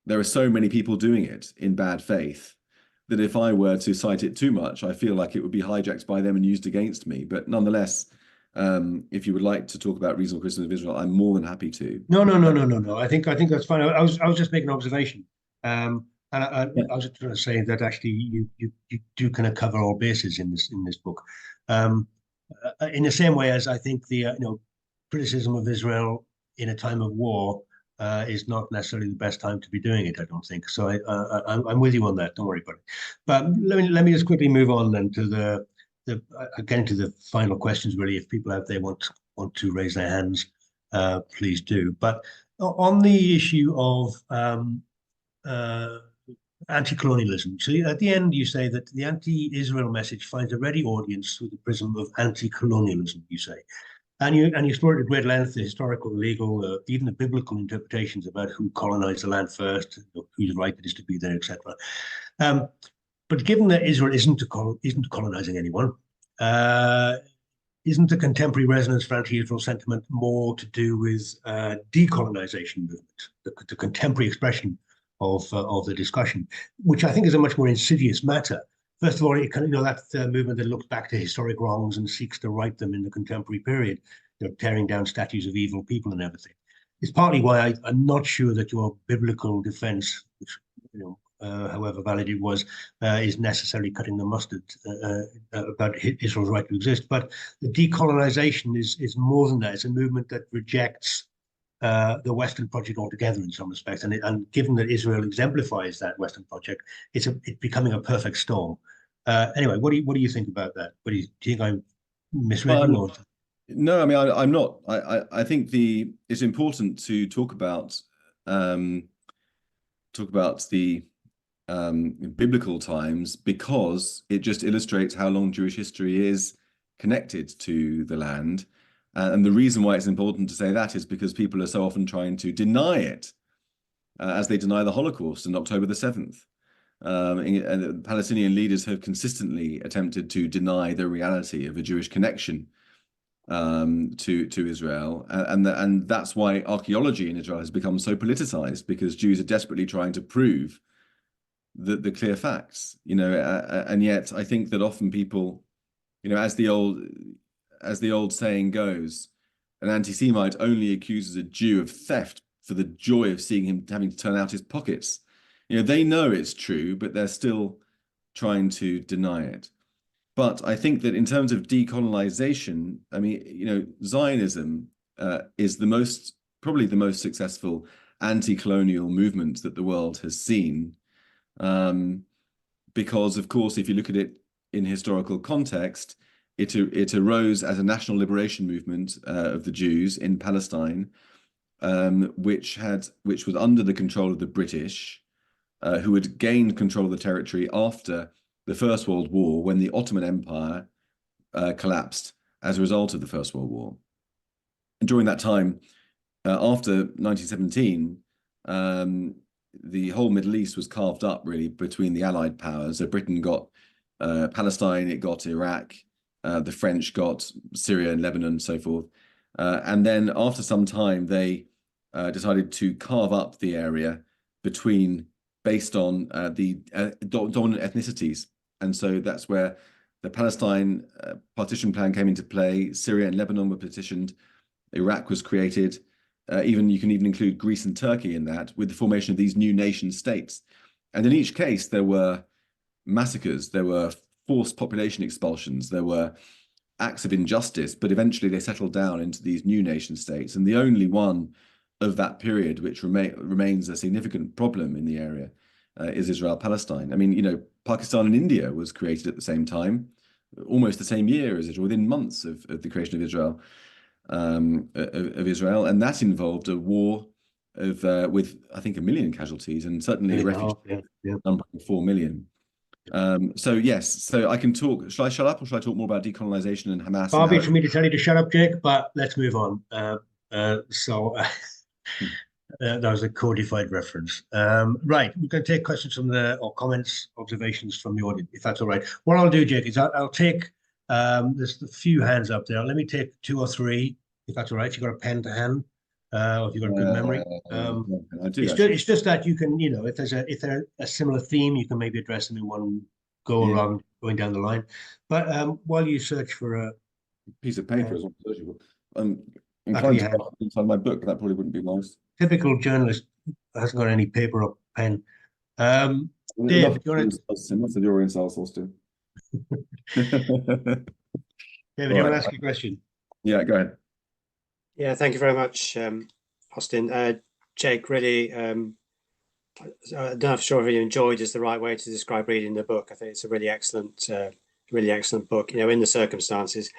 there are so many people doing it in bad faith that if I were to cite it too much, I feel like it would be hijacked by them and used against me. But nonetheless, if you would like to talk about reasonable criticism of Israel, I'm more than happy to. No. I think that's fine. I was just making an observation. And I was just trying to say that actually you do kind of cover all bases in this book. In the same way as I think the criticism of Israel in a time of war is not necessarily the best time to be doing it. I don't think so. I'm with you on that. Don't worry about it. But let me just quickly move on then to getting to the final questions. Really, if people out there want to raise their hands, please do. But on the issue of anti-colonialism. So at the end, you say that the anti-Israel message finds a ready audience through the prism of anti-colonialism, you say. And you explore at great length the historical, legal, even the biblical interpretations about who colonized the land first, whose right it is to be there, etc. But given that Israel isn't colonizing anyone, isn't the contemporary resonance for anti-Israel sentiment more to do with decolonization movement, the contemporary expression of the discussion, which I think is a much more insidious matter? First of all, that movement that looks back to historic wrongs and seeks to right them in the contemporary period, tearing down statues of evil people and everything. It's partly why I'm not sure that your biblical defense, which however valid it was, is necessarily cutting the mustard about Israel's right to exist. But the decolonization is more than that. It's a movement that rejects the Western project altogether in some respects. And given that Israel exemplifies that Western project, it's becoming a perfect storm. Anyway, what do you think about that? Do you think I misread you? No, I mean, I'm not. I think it's important to talk about the biblical times, because it just illustrates how long Jewish history is connected to the land. And the reason why it's important to say that is because people are so often trying to deny it, as they deny the Holocaust and October the 7th. And Palestinian leaders have consistently attempted to deny the reality of a Jewish connection to Israel. And that's why archaeology in Israel has become so politicized, because Jews are desperately trying to prove the clear facts, and yet I think that often people, as the old saying goes, an anti-Semite only accuses a Jew of theft for the joy of seeing him having to turn out his pockets. They know it's true, but they're still trying to deny it. But I think that in terms of decolonization, I mean, Zionism is probably the most successful anti-colonial movement that the world has seen. Because, of course, if you look at it in historical context, It arose as a national liberation movement of the Jews in Palestine, which was under the control of the British, who had gained control of the territory after the First World War, when the Ottoman Empire collapsed as a result of the First World War. And during that time, after 1917, the whole Middle East was carved up really between the Allied powers. So Britain got Palestine, it got Iraq, the French got Syria and Lebanon and so forth. And then after some time, they decided to carve up the area based on the dominant ethnicities. And so that's where the Palestine partition plan came into play. Syria and Lebanon were partitioned. Iraq was created. You can even include Greece and Turkey in that, with the formation of these new nation states. And in each case, there were massacres, there were forced population expulsions, there were acts of injustice, but eventually they settled down into these new nation states. And the only one of that period which remains a significant problem in the area is Israel-Palestine. I mean, Pakistan and India was created at the same time, almost the same year as Israel, within months of the creation of Israel. And that involved a war with I think 1 million casualties, and certainly a refugee number of 4 million. So I can talk. Shall I shut up, or shall I talk more about decolonization and Hamas? Far be it for me to tell you to shut up, Jake, but let's move on. That was a codified reference. Right, we're going to take questions or comments, observations from the audience, if that's all right. What I'll do, Jake, is I'll take. There's a few hands up there. Let me take 2 or 3, if that's all right. If you've got a pen to hand, or if you've got a good memory. I do. It's just that you can, if there's a similar theme, you can maybe address them in one go around going down the line. But while you search for a piece of paper, is what I'm searching for. I'm inclined to write inside my book, but that probably wouldn't be nice. Typical journalist hasn't got any paper or pen. Dave, do you want to? You're in Salesforce too. David, do you want to ask a question? Yeah, go ahead. Yeah, thank you very much, Austin. Jake, really, I'm not sure if you enjoyed is the right way to describe reading the book. I think it's a really excellent book, in the circumstances.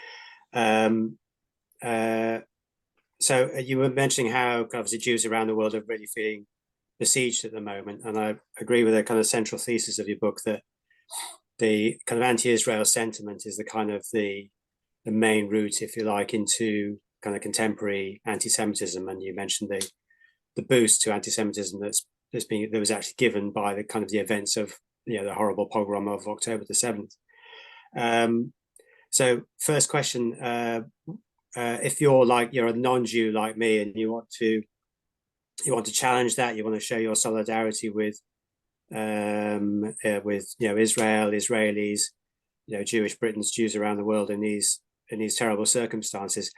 So you were mentioning how obviously Jews around the world are really feeling besieged at the moment. And I agree with the kind of central thesis of your book that the kind of anti-Israel sentiment is the kind of the main route, if you like, into kind of contemporary anti-Semitism. And you mentioned the boost to anti-Semitism that was actually given by the kind of the events of the horrible pogrom of October the 7th. So first question, if you're a non-Jew like me and you want to challenge that, you want to show your solidarity with Israel, Israelis, Jewish Britons, Jews around the world in these terrible circumstances,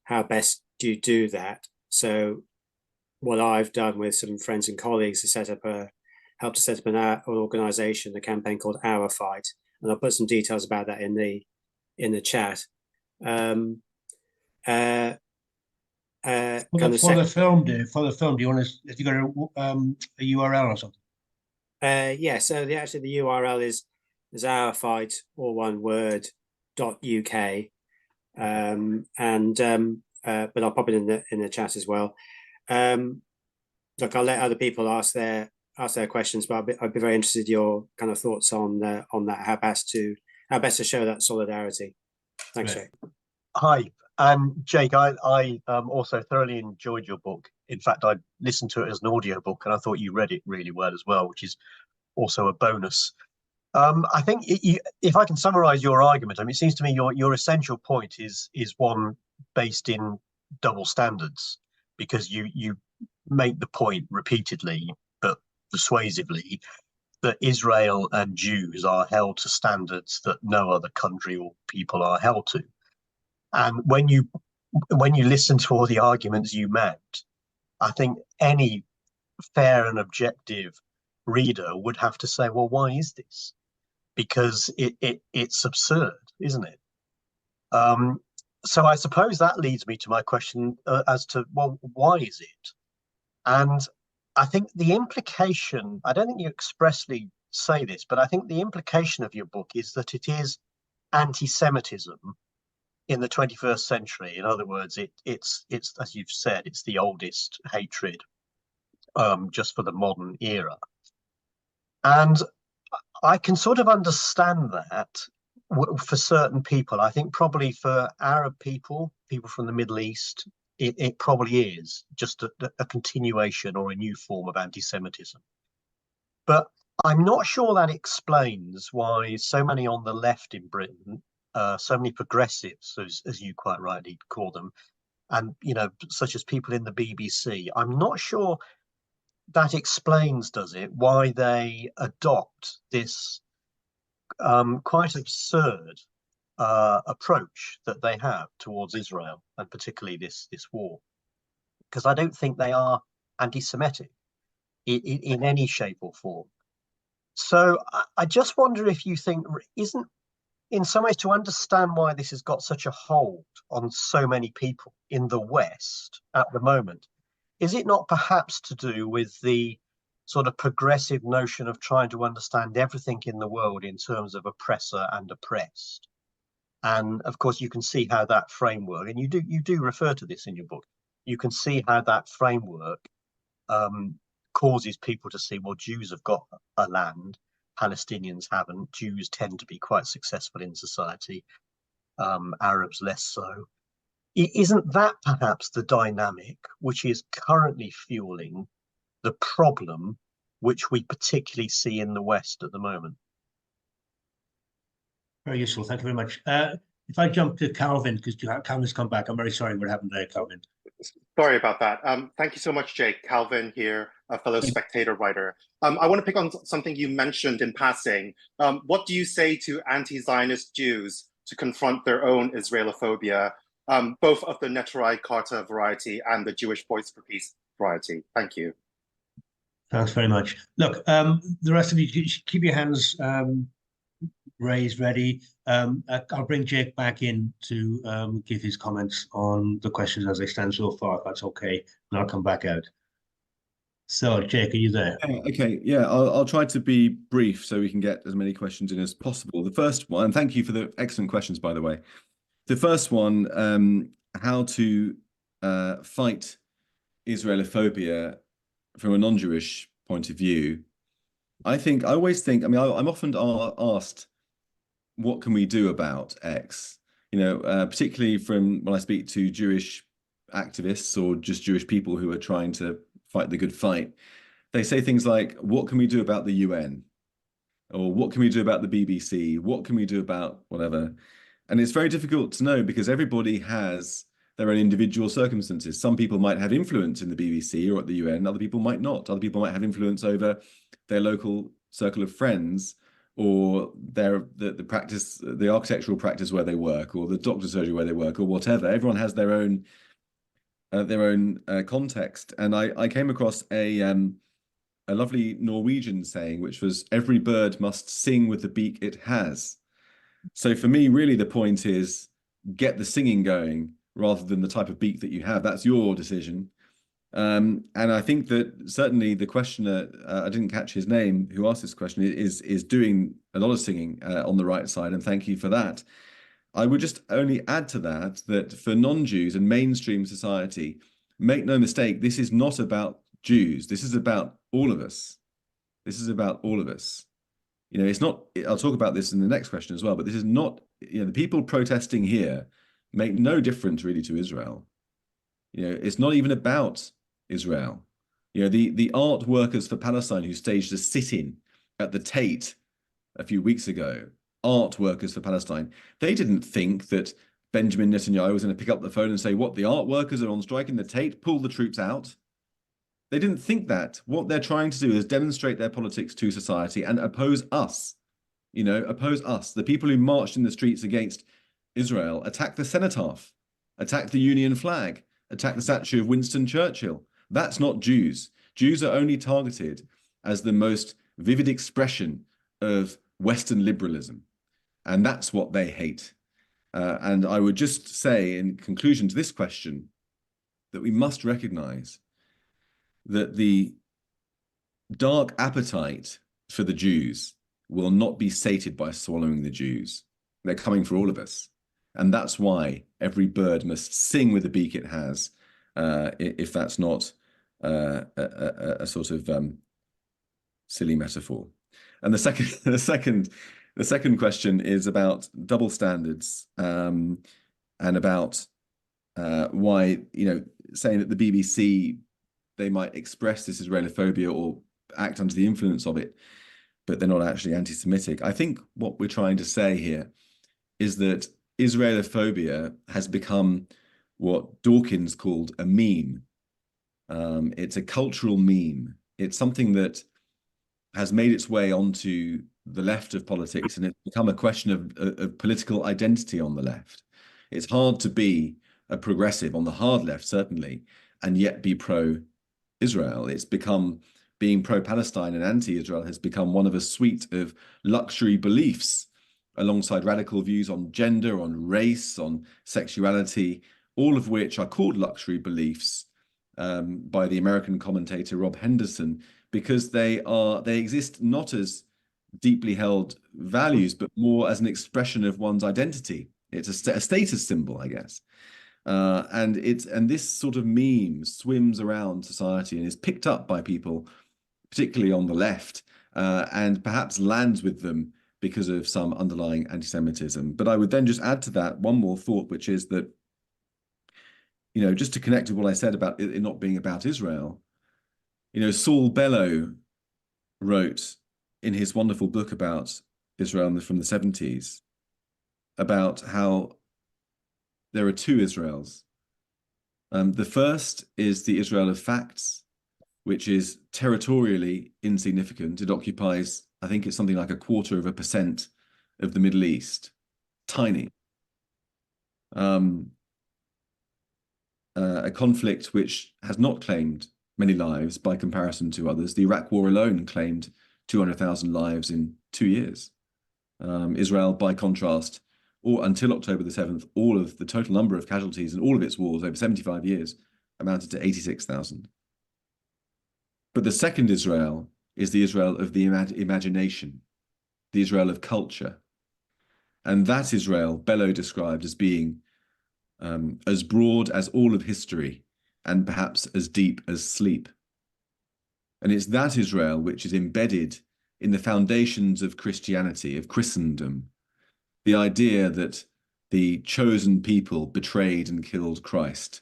how best do you do that? So what I've done with some friends and colleagues is helped to set up an organization, a campaign called Our Fight, and I'll put some details about that in the chat. For the film, Dave, do you want to? Have you got a URL or something? Yeah. So the URL is Our Fight, all one word, .uk. But I'll pop it in the chat as well. Look, I'll let other people ask their questions, but I'd be very interested in your kind of thoughts on that. How best to show that solidarity. Thanks, Jake. Hi, Jake. I also thoroughly enjoyed your book. In fact, I listened to it as an audiobook, and I thought you read it really well as well, which is also a bonus. I think if I can summarize your argument, it seems to me your essential point is one based in double standards, because you make the point repeatedly but persuasively that Israel and Jews are held to standards that no other country or people are held to. And when you listen to all the arguments you mount, I think any fair and objective reader would have to say, well, why is this? Because it's absurd, isn't it? So I suppose that leads me to my question as to, well, why is it? And I think the implication, I don't think you expressly say this, but I think the implication of your book is that it is anti-Semitism in the 21st century. In other words, it's as you've said, it's the oldest hatred, just for the modern era. And I can sort of understand that for certain people. I think probably for Arab people, people from the Middle East, it probably is just a continuation or a new form of anti-Semitism. But I'm not sure that explains why so many on the left in Britain, so many progressives, as you quite rightly call them, and such as people in the BBC, I'm not sure that explains, does it, why they adopt this quite absurd approach that they have towards Israel, and particularly this war, because I don't think they are anti-Semitic in any shape or form. So I just wonder if you think, isn't, in some ways, to understand why this has got such a hold on so many people in the West at the moment, is it not perhaps to do with the sort of progressive notion of trying to understand everything in the world in terms of oppressor and oppressed? And of course, you can see how that framework, and you do refer to this in your book, you can see how that framework causes people to see, well, Jews have got a land, Palestinians haven't. Jews tend to be quite successful in society, Arabs less so. Isn't that perhaps the dynamic which is currently fueling the problem which we particularly see in the West at the moment? Very useful. Thank you very much. If I jump to Calvin, because Calvin's come back, I'm very sorry what happened there, Calvin. Sorry about that. Thank you so much, Jake. Calvin here, a fellow Spectator writer. I want to pick on something you mentioned in passing. What do you say to anti-Zionist Jews to confront their own Israelophobia, both of the Neturei Karta variety and the Jewish Voice for Peace variety? Thank you. Thanks very much. Look, the rest of you, keep your hands raised, ready. I'll bring Jake back in to give his comments on the questions as they stand so far, if that's okay, and I'll come back out. So, Jake, are you there? Okay, yeah, I'll try to be brief so we can get as many questions in as possible. The first one, and thank you for the excellent questions, by the way. The first one, how to fight Israelophobia from a non-Jewish point of view. I always think, I mean, I'm often asked, what can we do about X? Particularly from when I speak to Jewish activists or just Jewish people who are trying to fight the good fight. They say things like, what can we do about the UN? Or what can we do about the BBC? What can we do about whatever? And it's very difficult to know because everybody has their own individual circumstances. Some people might have influence in the BBC or at the UN, other people might not. Other people might have influence over their local circle of friends or the practice, the architectural practice where they work, or the doctor's surgery where they work, or whatever. Everyone has their own context. And I came across a lovely Norwegian saying, which was, every bird must sing with the beak it has. So for me, really, the point is get the singing going rather than the type of beak that you have. That's your decision. And I think that certainly the questioner, I didn't catch his name, who asked this question, is doing a lot of singing on the right side, and thank you for that. I would just only add to that for non-Jews and mainstream society, make no mistake, this is not about Jews. This is about all of us. This is about all of us. It's not, I'll talk about this in the next question as well, but this is not, the people protesting here make no difference really to Israel. It's not even about Israel. The art workers for Palestine who staged a sit-in at the Tate a few weeks ago, art workers for Palestine, they didn't think that Benjamin Netanyahu was going to pick up the phone and say, what, the art workers are on strike in the Tate, pull the troops out. They didn't think that. What they're trying to do is demonstrate their politics to society and oppose us. Oppose us. The people who marched in the streets against Israel attack the cenotaph, attack the Union flag, attack the statue of Winston Churchill. That's not Jews. Jews are only targeted as the most vivid expression of Western liberalism. And that's what they hate. And I would just say in conclusion to this question that we must recognize that the dark appetite for the Jews will not be sated by swallowing the Jews. They're coming for all of us. And that's why every bird must sing with the beak it has, if that's not a sort of silly metaphor. And the second question is about double standards, and about why, saying that the BBC, they might express this Israelophobia or act under the influence of it, but they're not actually anti-Semitic. I think what we're trying to say here is that Israelophobia has become what Dawkins called a meme. It's a cultural meme. It's something that has made its way onto the left of politics, and it's become a question of political identity on the left. It's hard to be a progressive on the hard left, certainly, and yet be pro-Israel. It's become, being pro-Palestine and anti-Israel has become one of a suite of luxury beliefs, alongside radical views on gender, on race, on sexuality, all of which are called luxury beliefs by the American commentator Rob Henderson, because they exist not as deeply held values, but more as an expression of one's identity. It's a status symbol, I guess. And this sort of meme swims around society and is picked up by people, particularly on the left, and perhaps lands with them because of some underlying anti-Semitism. But I would then just add to that one more thought, which is that, just to connect with what I said about it not being about Israel, Saul Bellow wrote in his wonderful book about Israel from the 70s about how there are two Israels. The first is the Israel of facts, which is territorially insignificant. It occupies, I think it's something like 0.25% of the Middle East. Tiny. A conflict which has not claimed many lives by comparison to others. The Iraq War alone claimed 200,000 lives in 2 years. Israel, by contrast, or until October the 7th, all of the total number of casualties in all of its wars over 75 years amounted to 86,000. But the second Israel is the Israel of the imagination, the Israel of culture. And that Israel, Bellow described as being as broad as all of history, and perhaps as deep as sleep. And it's that Israel which is embedded in the foundations of Christianity, of Christendom, the idea that the chosen people betrayed and killed Christ,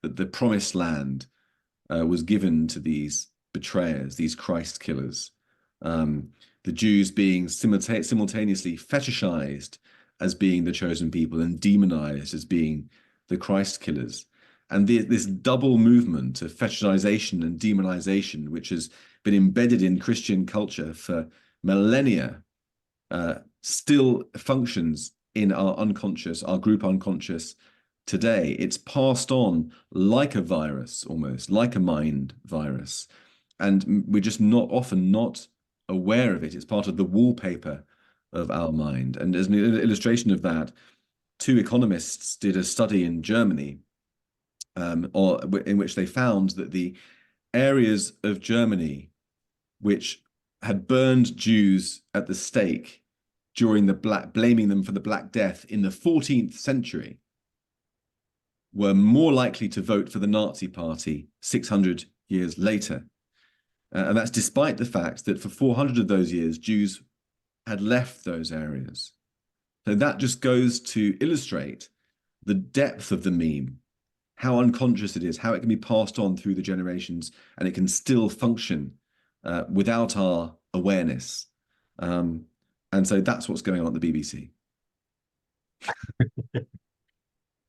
that the promised land was given to these betrayers, these Christ killers, the Jews being simultaneously fetishized as being the chosen people and demonized as being the Christ killers. And this double movement of fetishization and demonization, which has been embedded in Christian culture for millennia, still functions in our unconscious, our group unconscious today. It's passed on like a virus, almost like a mind virus. And we're just often not aware of it. It's part of the wallpaper of our mind. And as an illustration of that, 2 economists did a study in Germany, in which they found that the areas of Germany which had burned Jews at the stake during blaming them for the Black Death in the 14th century were more likely to vote for the Nazi Party 600 years later. And that's despite the fact that for 400 of those years, Jews had left those areas. So that just goes to illustrate the depth of the meme, how unconscious it is, how it can be passed on through the generations, and it can still function without our awareness. And so that's what's going on at the BBC.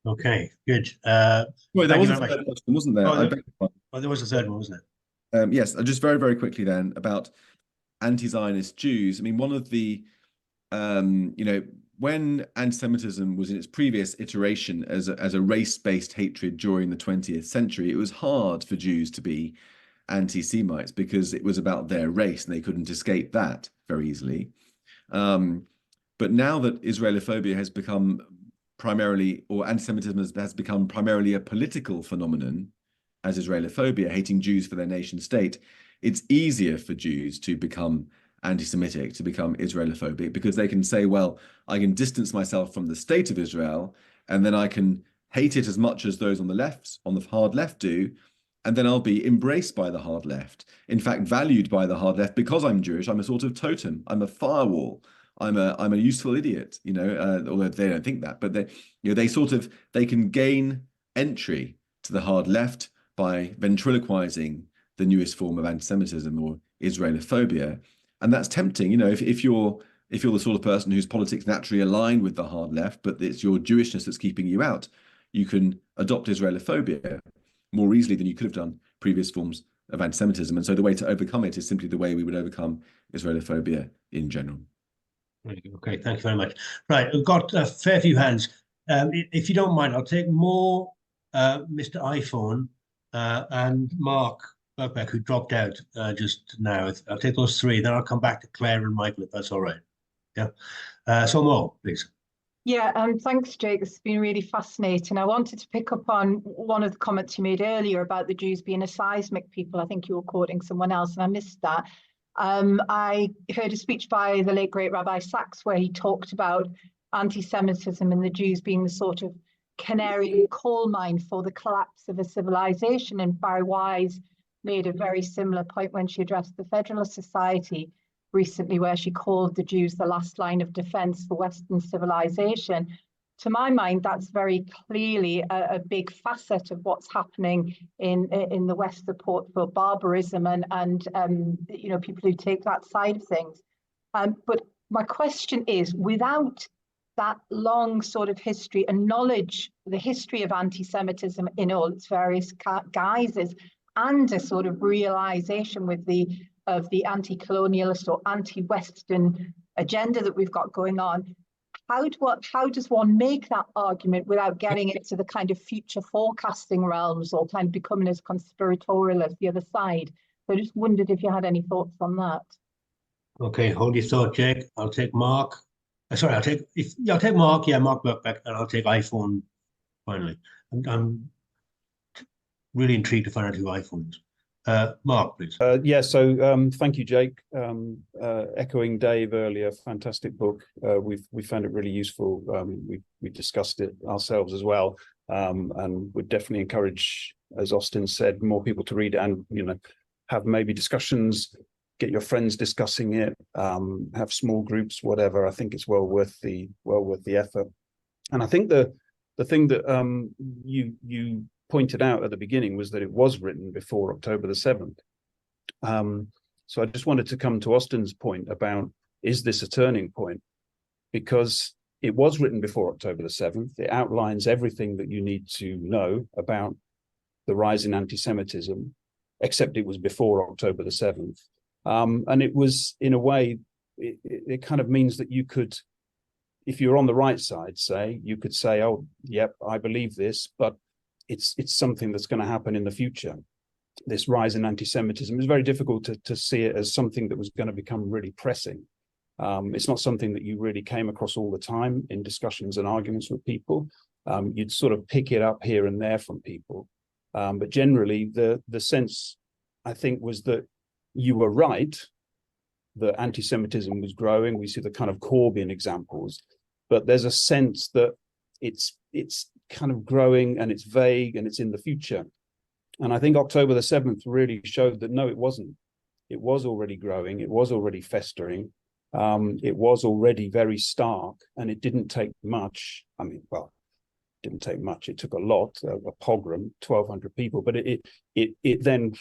Okay, good. Well, there was a third question, wasn't there? Oh, there was a third one, wasn't there? Yes, just very, very quickly then about anti-Zionist Jews. I mean, one of the, when anti-Semitism was in its previous iteration as a race-based hatred during the 20th century, it was hard for Jews to be anti-Semites because it was about their race and they couldn't escape that very easily. But now that Israelophobia has become primarily, or anti-Semitism has become primarily a political phenomenon, as Israelophobia, hating Jews for their nation state, it's easier for Jews to become anti-Semitic to become Israelophobic, because they can say, well, I can distance myself from the state of Israel, and then I can hate it as much as those on the left, on the hard left do, and then I'll be embraced by the hard left. In fact, valued by the hard left because I'm Jewish. I'm a sort of totem. I'm a firewall. I'm a useful idiot, although they don't think that, but they can gain entry to the hard left by ventriloquizing the newest form of anti-Semitism or Israelophobia. And that's tempting, if you're the sort of person whose politics naturally align with the hard left, but it's your Jewishness that's keeping you out, you can adopt Israelophobia more easily than you could have done previous forms of anti-Semitism. And so the way to overcome it is simply the way we would overcome Israelophobia in general. Okay, thank you very much. Right, we've got a fair few hands. If you don't mind, I'll take more Mr. iPhone and Mark Burbeck, who dropped out just now. I'll take those three, then I'll come back to Claire and Michael, if that's all right. Yeah. So Mo, please. Yeah, thanks, Jake. It's been really fascinating. I wanted to pick up on one of the comments you made earlier about the Jews being a seismic people. I think you were quoting someone else, and I missed that. I heard a speech by the late great Rabbi Sachs where he talked about anti-Semitism and the Jews being the sort of canary in the coal mine for the collapse of a civilization. And Barry Wise made a very similar point when she addressed the Federalist Society recently, where she called the Jews the last line of defense for Western civilization. To my mind, that's very clearly a big facet of what's happening in the West, support for barbarism and people who take that side of things. But my question is, without that long sort of history and knowledge, the history of anti-Semitism in all its various guises, and a sort of realization of the anti-colonialist or anti-Western agenda that we've got going on, how does one make that argument without getting into the kind of future forecasting realms or kind of becoming as conspiratorial as the other side? So I just wondered if you had any thoughts on that. Okay, hold your thought, Jake. I'll take Mark. Sorry, I'll take Mark. Yeah, Mark Burbeck, and I'll take iPhone finally. I'm really intrigued to find out who iPhone is. Mark, please. So thank you, Jake. Echoing Dave earlier, fantastic book. We found it really useful. We discussed it ourselves as well, and would definitely encourage, as Austin said, more people to read it and have maybe discussions. Get your friends discussing it. Have small groups, whatever. I think it's well worth the effort. And I think the thing that you pointed out at the beginning was that it was written before October the 7th. So I just wanted to come to Austin's point about, is this a turning point? Because it was written before October the 7th. It outlines everything that you need to know about the rise in anti-Semitism, except it was before October the 7th. And it was, in a way, it kind of means that you could, if you're on the right side, say, you could say, oh, yep, I believe this, but it's something that's going to happen in the future. This rise in anti-Semitism is very difficult to see it as something that was going to become really pressing. It's not something that you really came across all the time in discussions and arguments with people. You'd sort of pick it up here and there from people. But generally, the sense, I think, was that you were right, that anti-Semitism was growing. We see the kind of Corbyn examples, but there's a sense that it's kind of growing and it's vague and it's in the future. And I think October the 7th really showed that no, it wasn't. It was already growing. It was already festering. It was already very stark, and it didn't take much. I mean, well, it didn't take much. It took a lot, a pogrom, 1,200 people, but it then,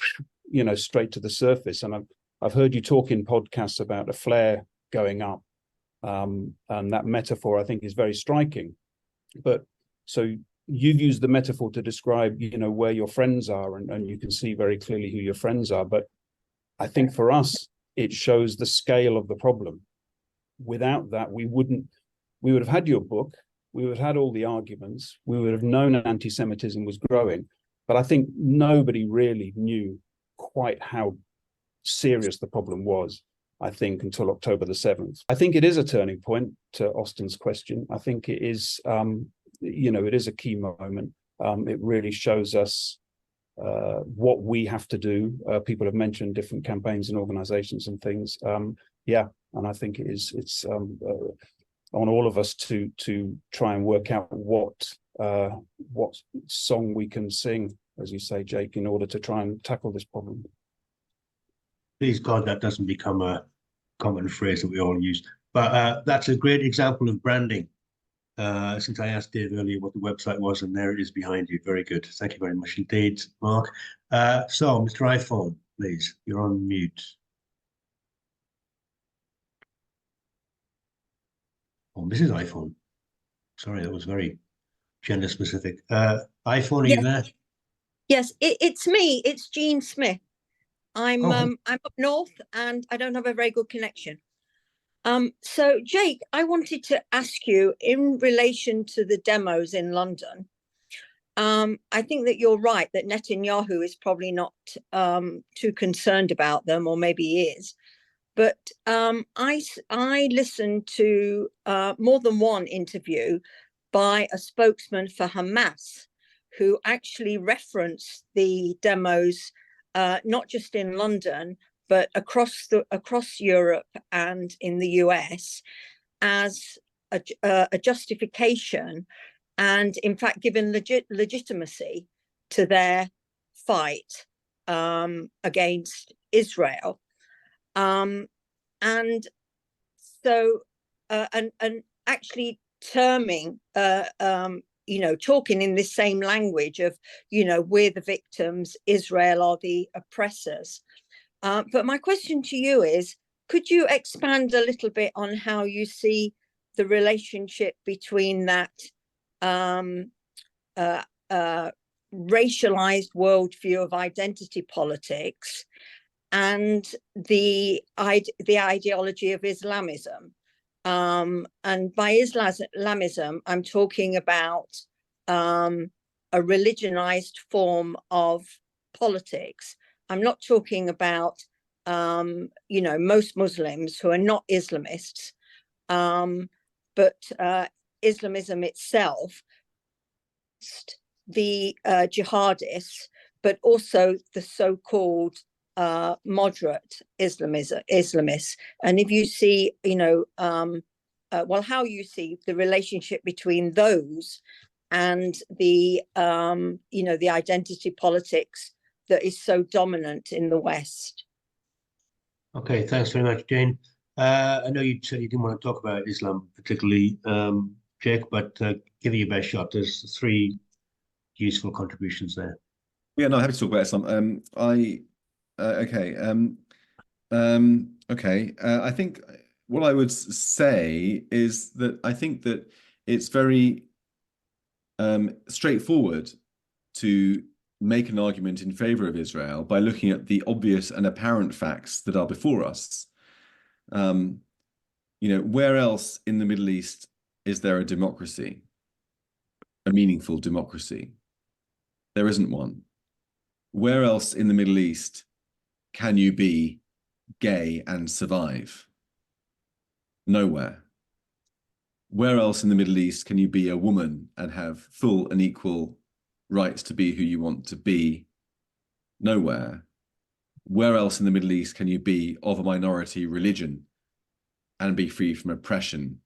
straight to the surface. And I've heard you talk in podcasts about a flare going up, and that metaphor I think is very striking. But so you've used the metaphor to describe, where your friends are, and you can see very clearly who your friends are. But I think for us, it shows the scale of the problem. Without that, we would have had your book, we would have had all the arguments, we would have known anti-Semitism was growing. But I think nobody really knew quite how serious the problem was, I think, until October the 7th. I think it is a turning point, to Austin's question. I think it is, it is a key moment. It really shows us what we have to do. People have mentioned different campaigns and organizations and things. Yeah, and I think it's on all of us to try and work out what song we can sing, as you say, Jake, in order to try and tackle this problem. Please God, that doesn't become a common phrase that we all use. But that's a great example of branding. Since I asked Dave earlier what the website was, and there it is behind you. Very good. Thank you very much indeed, Mark. So, Mr. iPhone, please, you're on mute. Oh, Mrs. iPhone. Sorry, that was very gender specific. iPhone, are you there? Yes, it's me. It's Jean Smith. I'm Oh. I'm up north and I don't have a very good connection. So Jake, I wanted to ask you in relation to the demos in London. I think that you're right that Netanyahu is probably not too concerned about them, or maybe he is. But I listened to more than one interview by a spokesman for Hamas, who actually referenced the demos, not just in London, but across Europe and in the US, as a justification, and in fact given legitimacy to their fight against Israel. And so, and actually terming, talking in this same language of, we're the victims, Israel are the oppressors. But my question to you is, could you expand a little bit on how you see the relationship between that racialized worldview of identity politics and the ideology of Islamism? And by Islamism, I'm talking about a religionized form of politics. I'm not talking about, most Muslims who are not Islamists, but Islamism itself, the jihadists, but also the so-called moderate Islamists. And if you see, how you see the relationship between those and the identity politics that is so dominant in the West. Okay, thanks very much, Jane. I know you said you didn't want to talk about Islam particularly, Jake, but give it your best shot. There's 3 useful contributions there. Yeah, no, happy to talk about Islam. I think what I would say is that I think that it's very straightforward to make an argument in favor of Israel by looking at the obvious and apparent facts that are before us. Where else in the Middle East is there a democracy, a meaningful democracy? There isn't one. Where else in the Middle East can you be gay and survive? Nowhere. Where else in the Middle East can you be a woman and have full and equal rights to be who you want to be? Nowhere. Where else in the Middle East can you be of a minority religion and be free from oppression?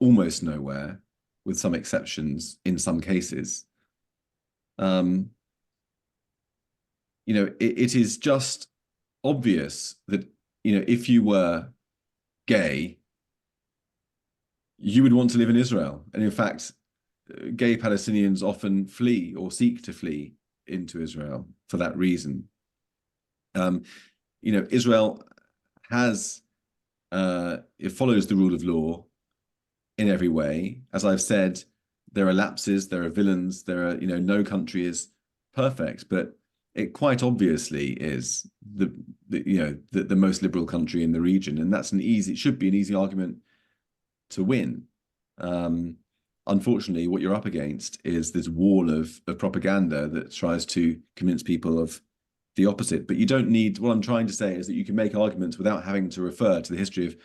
Almost nowhere, with some exceptions in some cases. It is just obvious that, if you were gay, you would want to live in Israel. And in fact, gay Palestinians often flee or seek to flee into Israel for that reason. Israel it follows the rule of law in every way. As I've said, there are lapses, there are villains, no country is perfect, but it quite obviously is the most liberal country in the region, and it should be an easy argument to win. Unfortunately, what you're up against is this wall of propaganda that tries to convince people of the opposite. But you don't need. What I'm trying to say is that you can make arguments without having to refer to the history of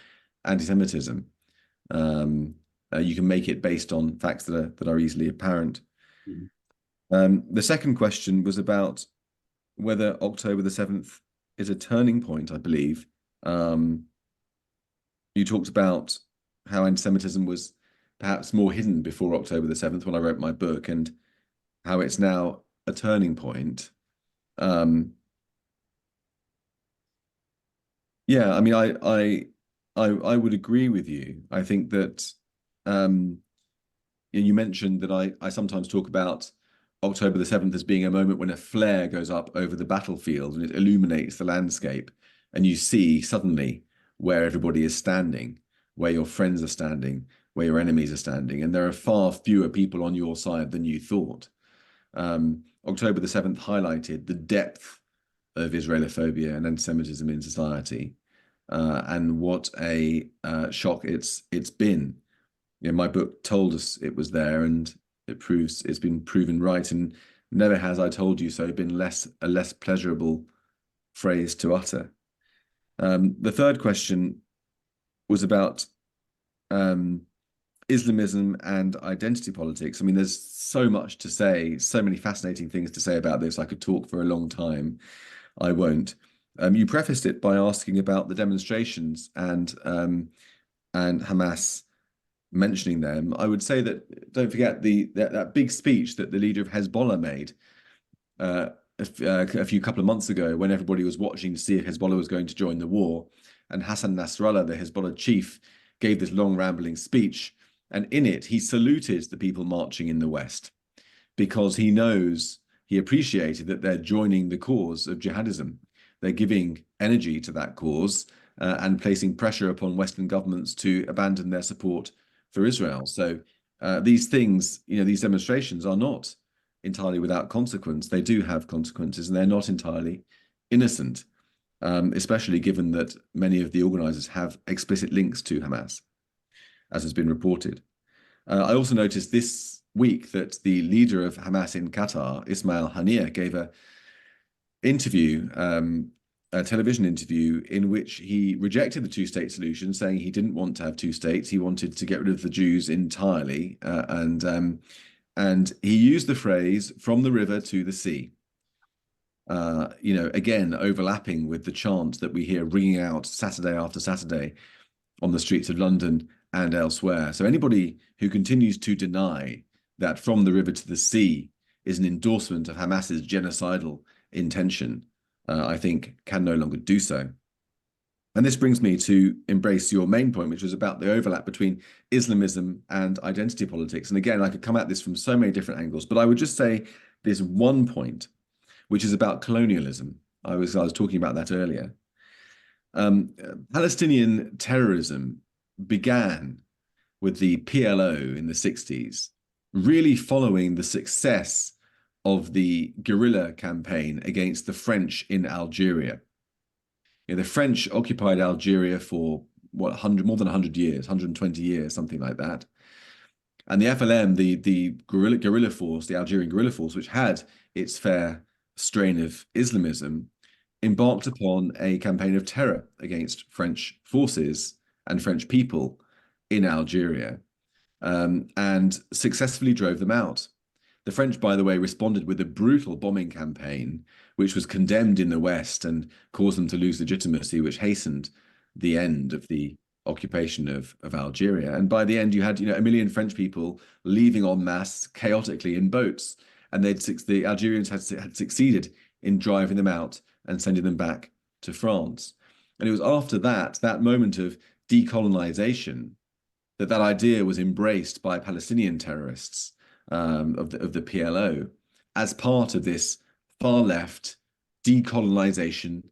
anti-Semitism. You can make it based on facts that are easily apparent. The second question was about whether October the 7th is a turning point, I believe. you talked about how anti-Semitism was perhaps more hidden before October the 7th when I wrote my book, and how it's now a turning point. Yeah, I mean, I would agree with you. I think that you mentioned that I sometimes talk about October the 7th as being a moment when a flare goes up over the battlefield and it illuminates the landscape, and you see suddenly where everybody is standing, where your friends are standing, where your enemies are standing, and there are far fewer people on your side than you thought. October the 7th highlighted the depth of Israelophobia and anti-Semitism in society, and what a shock it's been. You know, my book told us it was there, and it's been proven right, and never has "I told you so" been a less pleasurable phrase to utter. The third question was about Islamism and identity politics. I mean, there's so much to say, so many fascinating things to say about this. I could talk for a long time. I won't. You prefaced it by asking about the demonstrations and Hamas mentioning them. I would say that don't forget that big speech that the leader of Hezbollah made a couple of months ago, when everybody was watching to see if Hezbollah was going to join the war, and Hassan Nasrallah, the Hezbollah chief, gave this long rambling speech, and in it he saluted the people marching in the West, because he appreciated that they're joining the cause of jihadism. They're giving energy to that cause and placing pressure upon Western governments to abandon their support for Israel. So these things, these demonstrations are not entirely without consequence. They do have consequences, and they're not entirely innocent, especially given that many of the organizers have explicit links to Hamas, as has been reported. I also noticed this week that the leader of Hamas in Qatar, Ismail Haniyeh, gave a television interview in which he rejected the two-state solution, saying he didn't want to have two states. He wanted to get rid of the Jews entirely, and he used the phrase "from the river to the sea." Again, overlapping with the chant that we hear ringing out Saturday after Saturday on the streets of London and elsewhere. So anybody who continues to deny that "from the river to the sea" is an endorsement of Hamas's genocidal intention, I think can no longer do so. And this brings me to embrace your main point, which was about the overlap between Islamism and identity politics. And again, I could come at this from so many different angles, but I would just say this one point, which is about colonialism. I was talking about that earlier. Palestinian terrorism began with the PLO in the 60s, really following the success of the guerrilla campaign against the French in Algeria. The French occupied Algeria for more than 100 years, 120 years, something like that. And the FLM, the guerrilla force, the Algerian guerrilla force, which had its fair strain of Islamism, embarked upon a campaign of terror against French forces and French people in Algeria, and successfully drove them out. The French, by the way, responded with a brutal bombing campaign, which was condemned in the West and caused them to lose legitimacy, which hastened the end of the occupation of Algeria. And by the end, you had 1 million French people leaving en masse chaotically in boats, and the Algerians had succeeded in driving them out and sending them back to France. And it was after that moment of decolonization, that idea was embraced by Palestinian terrorists of the PLO as part of this far left decolonization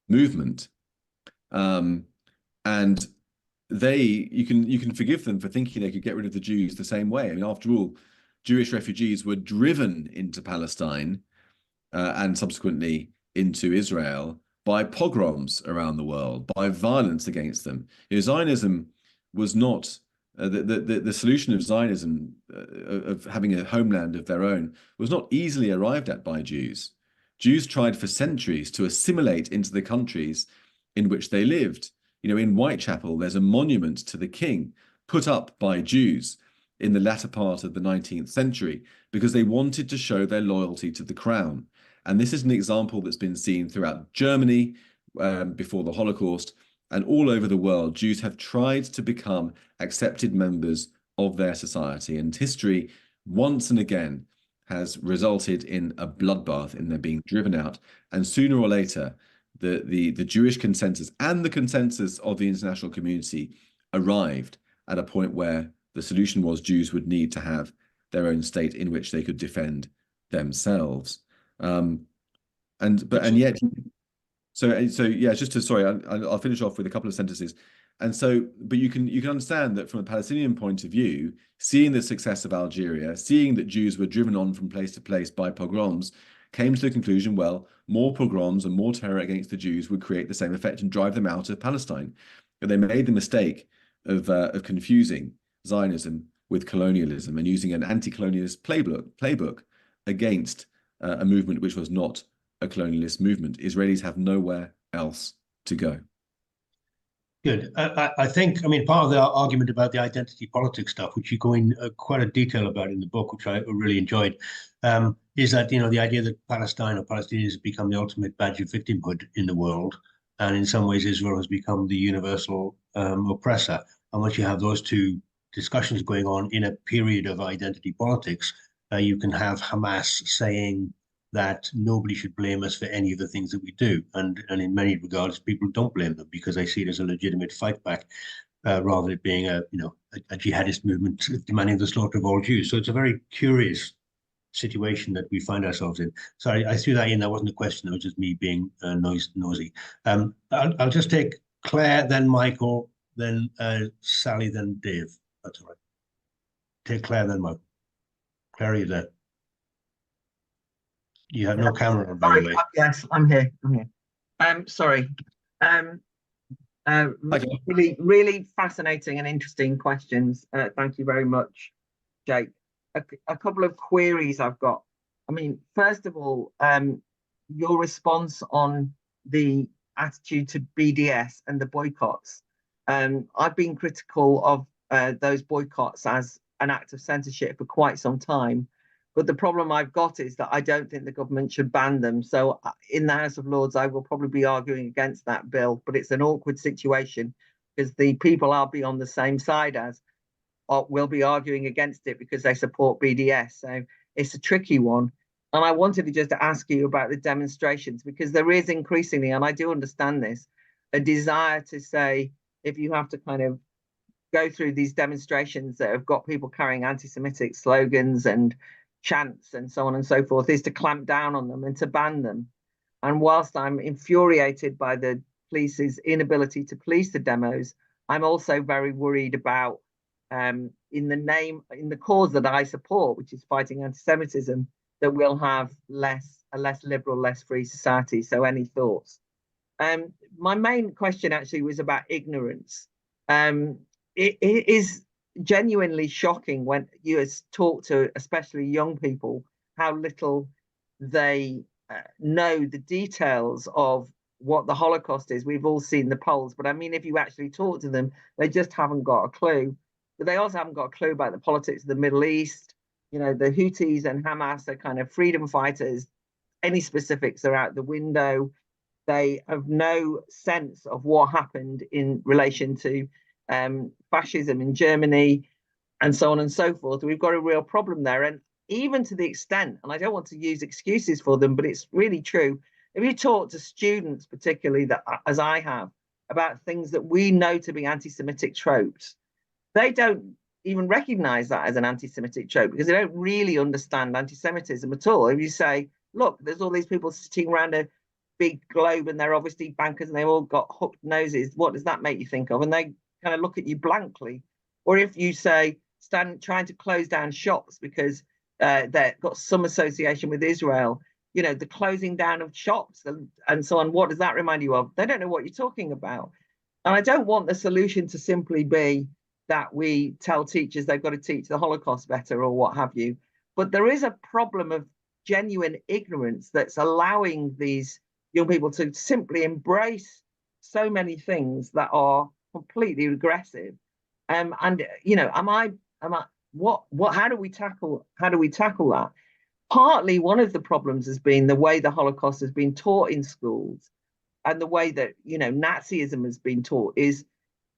movement. And you can forgive them for thinking they could get rid of the Jews the same way. I mean, after all, Jewish refugees were driven into Palestine and subsequently into Israel by pogroms around the world, by violence against them. Zionism was not the solution of Zionism, of having a homeland of their own, was not easily arrived at by Jews. Jews tried for centuries to assimilate into the countries in which they lived. In Whitechapel, there's a monument to the king put up by Jews in the latter part of the 19th century because they wanted to show their loyalty to the crown. And this is an example that's been seen throughout Germany before the Holocaust, And all over the world, Jews have tried to become accepted members of their society. And history, once and again, has resulted in a bloodbath, in their being driven out. And sooner or later, the Jewish consensus and the consensus of the international community arrived at a point where the solution was Jews would need to have their own state in which they could defend themselves. So yeah, I'll finish off with a couple of sentences. And so, but you can understand that from a Palestinian point of view, seeing the success of Algeria, seeing that Jews were driven on from place to place by pogroms, came to the conclusion, well, more pogroms and more terror against the Jews would create the same effect and drive them out of Palestine. But they made the mistake of confusing Zionism with colonialism and using an anti-colonialist playbook against a movement which was not a colonialist movement. Israelis have nowhere else to go. Good. I think, I mean, part of the argument about the identity politics stuff, which you go in quite a detail about in the book, which I really enjoyed, is that, you know, the idea that Palestine or Palestinians have become the ultimate badge of victimhood in the world. And in some ways, Israel has become the universal oppressor. And once you have those two discussions going on in a period of identity politics, you can have Hamas saying that nobody should blame us for any of the things that we do. And in many regards, people don't blame them because they see it as a legitimate fight back, rather than it being a jihadist movement demanding the slaughter of all Jews. So it's a very curious situation that we find ourselves in. Sorry, I threw that in. That wasn't a question. That was just me being nosy. I'll just take Claire, then Michael, then Sally, then Dave. That's all right. Take Claire, then Michael. Claire, are you there? You have no camera on, by the way. Yes, I'm here. Sorry. Really fascinating and interesting questions. Thank you very much, Jake. A couple of queries I've got. I mean, first of all, your response on the attitude to BDS and the boycotts. I've been critical of those boycotts as an act of censorship for quite some time. But the problem I've got is that I don't think the government should ban them. So in the House of Lords, I will probably be arguing against that bill. But it's an awkward situation because the people I'll be on the same side as will be arguing against it because they support BDS. So it's a tricky one. And I wanted to just ask you about the demonstrations, because there is increasingly, and I do understand this, a desire to say, if you have to kind of go through these demonstrations that have got people carrying anti-Semitic slogans and chants and so on and so forth, is to clamp down on them and to ban them. And whilst I'm infuriated by the police's inability to police the demos, I'm also very worried about, in the cause that I support, which is fighting anti-Semitism, that we'll have a less liberal, less free society. So any thoughts? My main question actually was about ignorance. It is genuinely shocking when you talk to especially young people how little they know the details of what the Holocaust is. We've all seen the polls, but I mean, if you actually talk to them, they just haven't got a clue. But they also haven't got a clue about the politics of the Middle East. You know, the Houthis and Hamas are kind of freedom fighters. Any specifics are out the window. They have no sense of what happened in relation to fascism in Germany and so on and so forth. We've got a real problem there. And even to the extent, and I don't want to use excuses for them, but it's really true. If you talk to students, particularly that, as I have, about things that we know to be anti-Semitic tropes, they don't even recognize that as an anti-Semitic trope because they don't really understand anti-Semitism at all. If you say, look, there's all these people sitting around a big globe and they're obviously bankers and they've all got hooked noses, what does that make you think of? And they kind of look at you blankly. Or if you say, trying to close down shops because they've got some association with Israel, you know, the closing down of shops and so on, what does that remind you of? They don't know what you're talking about. And I don't want the solution to simply be that we tell teachers they've got to teach the Holocaust better or what have you. But there is a problem of genuine ignorance that's allowing these young people to simply embrace so many things that are completely regressive. And you know, how do we tackle that? Partly one of the problems has been the way the Holocaust has been taught in schools. and the way that, you know, Nazism has been taught is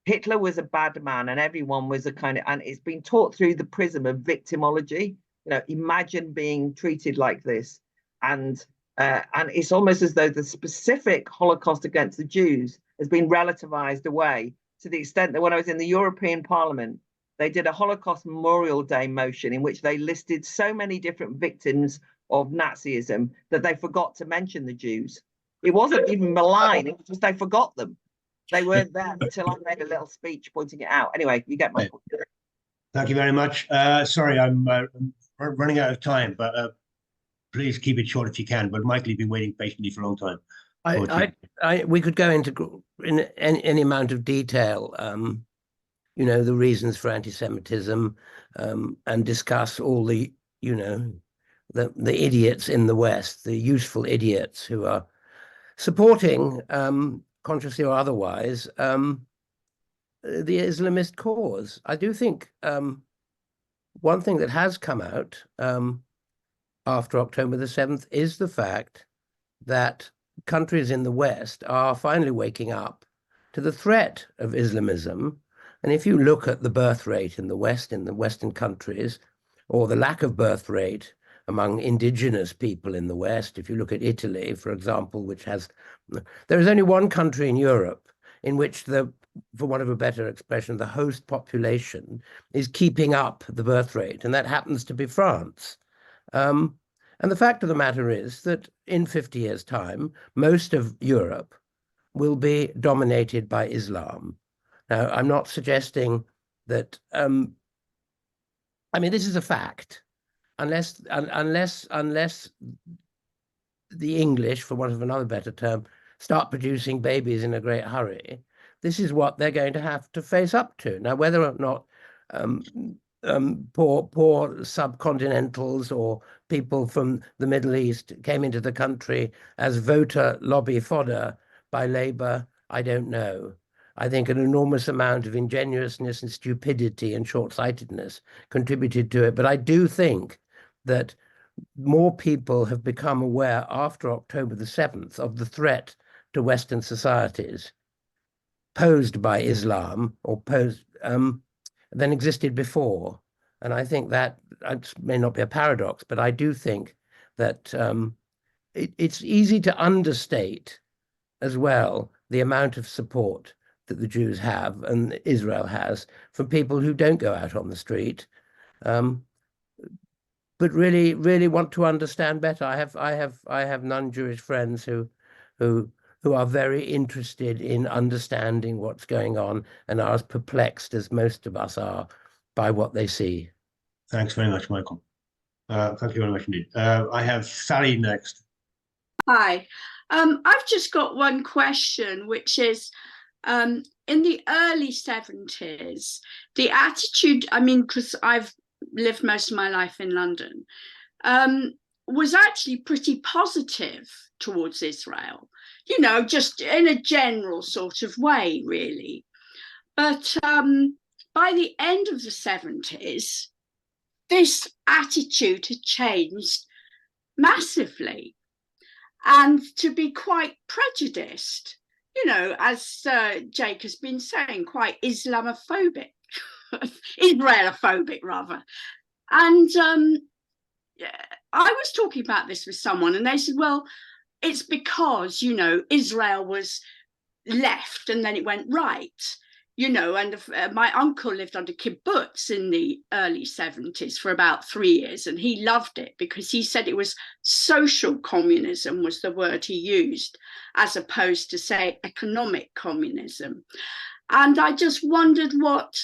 Hitler was a bad man and everyone was a kind of, and it's been taught through the prism of victimology. You know, imagine being treated like this. And it's almost as though the specific Holocaust against the Jews has been relativized away, to the extent that when I was in the European Parliament, they did a Holocaust Memorial Day motion in which they listed so many different victims of Nazism that they forgot to mention the Jews. It wasn't even malign, it was just they forgot them. They weren't there until I made a little speech pointing it out. Anyway, you get my point. Thank you very much. Sorry, I'm running out of time, but please keep it short if you can. But Michael, you've been waiting patiently for a long time. We could go into in any amount of detail, you know, the reasons for anti-Semitism, and discuss all the, you know, the idiots in the West, the useful idiots who are supporting, consciously or otherwise, the Islamist cause. I do think one thing that has come out after October the 7th is the fact that countries in the West are finally waking up to the threat of Islamism. And if you look at the birth rate in the West, in the Western countries, or the lack of birth rate among indigenous people in the West, if you look at Italy, for example, which has, there is only one country in Europe in which the, for want of a better expression, the host population is keeping up the birth rate, and that happens to be France. And the fact of the matter is that in 50 years' time, most of Europe will be dominated by Islam. Now, I'm not suggesting that, I mean, this is a fact. Unless the English, for want of another better term, start producing babies in a great hurry, this is what they're going to have to face up to. Now, whether or not poor subcontinentals or people from the Middle East came into the country as voter lobby fodder by Labour, I don't know. I think an enormous amount of ingenuousness and stupidity and short-sightedness contributed to it. But I do think that more people have become aware after October the 7th of the threat to Western societies posed by Islam, or posed than existed before. And I think that may not be a paradox, but I do think that it's easy to understate as well the amount of support that the Jews have and Israel has from people who don't go out on the street, but really want to understand better. I have non-Jewish friends who are very interested in understanding what's going on and are as perplexed as most of us are by what they see. Thanks very much, Michael. Thank you very much indeed. I have Sally next. Hi. I've just got one question, which is, in the early 70s, the attitude, I mean, because I've lived most of my life in London, was actually pretty positive towards Israel, you know, just in a general sort of way, really. But by the end of the 70s, this attitude had changed massively, and to be quite prejudiced, you know, as Jake has been saying, quite Islamophobic, Israelophobic rather. And I was talking about this with someone and they said, well, it's because, you know, Israel was left and then it went right, you know, and my uncle lived under kibbutz in the early 70s for about 3 years, and he loved it because he said it was social communism was the word he used, as opposed to, say, economic communism. And I just wondered what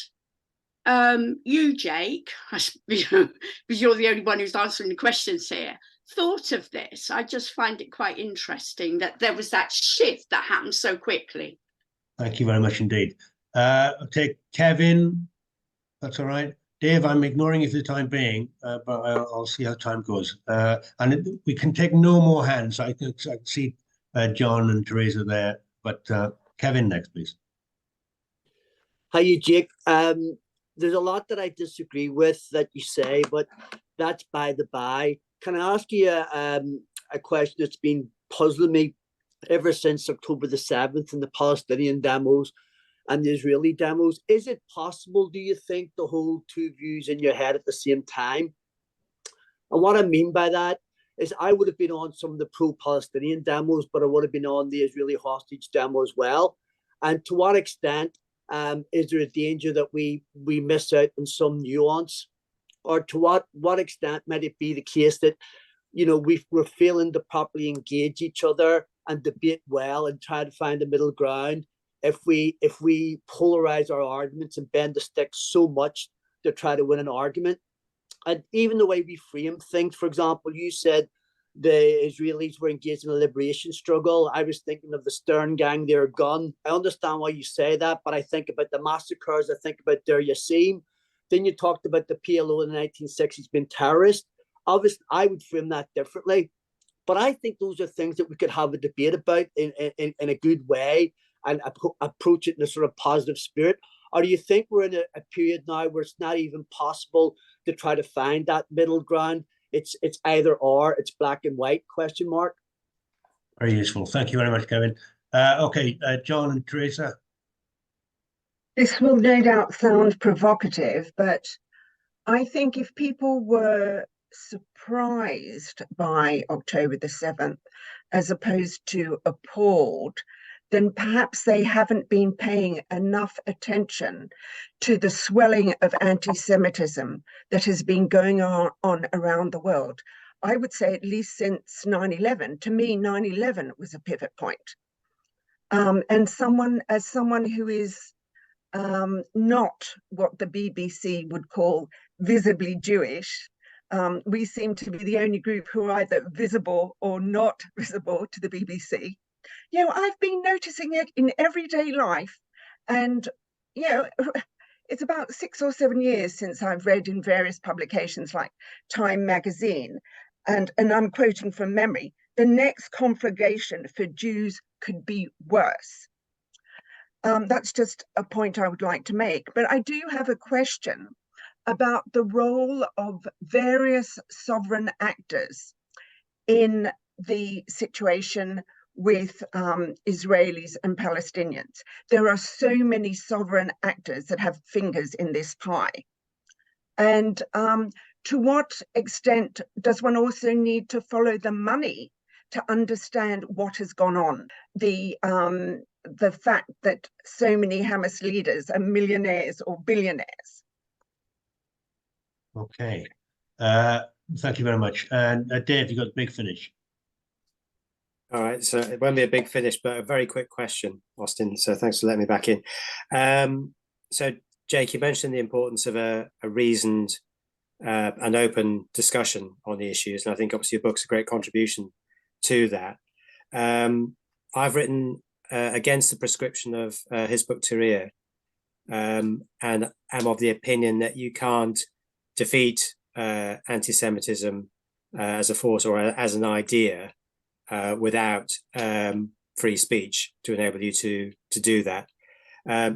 you, Jake, you know, because you're the only one who's answering the questions here, thought of this. I just find it quite interesting that there was that shift that happened so quickly. Thank you very much indeed. I'll take Kevin. That's all right. Dave, I'm ignoring you for the time being, but I'll see how time goes. And we can take no more hands. I can see John and Teresa there, but Kevin next, please. Hi, Jake. There's a lot that I disagree with that you say, but that's by the by. Can I ask you a question that's been puzzling me ever since October the 7th and the Palestinian demos and the Israeli demos. Is it possible, do you think, to hold two views in your head at the same time? And what I mean by that is I would have been on some of the pro-Palestinian demos, but I would have been on the Israeli hostage demo as well. And to what extent is there a danger that we miss out on some nuance? Or to what extent might it be the case that, you know, we're failing to properly engage each other and debate well and try to find a middle ground if we polarize our arguments and bend the stick so much to try to win an argument? And even the way we frame things, for example, you said the Israelis were engaged in a liberation struggle. I was thinking of the Stern Gang, their gun. I understand why you say that, but I think about the massacres, I think about Deir Yassin. Then you talked about the PLO in the 1960s being terrorist. Obviously, I would frame that differently. But I think those are things that we could have a debate about in a good way and approach it in a sort of positive spirit. Or do you think we're in a period now where it's not even possible to try to find that middle ground? It's either or, it's black and white, question mark. Very useful. Thank you very much, Kevin. Okay, John and Teresa. This will no doubt sound provocative, but I think if people were surprised by October the 7th, as opposed to appalled, then perhaps they haven't been paying enough attention to the swelling of anti-Semitism that has been going on around the world. I would say at least since 9/11. To me, 9/11 was a pivot point. And as someone who is not what the BBC would call visibly Jewish, we seem to be the only group who are either visible or not visible to the BBC. You know, I've been noticing it in everyday life, and you know, it's about 6 or 7 years since I've read in various publications like Time magazine, and I'm quoting from memory, the next conflagration for Jews could be worse. That's just a point I would like to make. But I do have a question about the role of various sovereign actors in the situation with Israelis and Palestinians. There are so many sovereign actors that have fingers in this pie. And to what extent does one also need to follow the money to understand what has gone on? The fact that so many Hamas leaders are millionaires or billionaires. Okay. Thank you very much. And Dave, you got the big finish. All right, so it won't be a big finish, but a very quick question, Austin. So thanks for letting me back in. So Jake, you mentioned the importance of a reasoned and open discussion on the issues, and I think obviously your book's a great contribution to that. I've written against the prescription of his book Tyria, and am of the opinion that you can't defeat anti-Semitism as a force or as an idea without free speech to enable you to do that.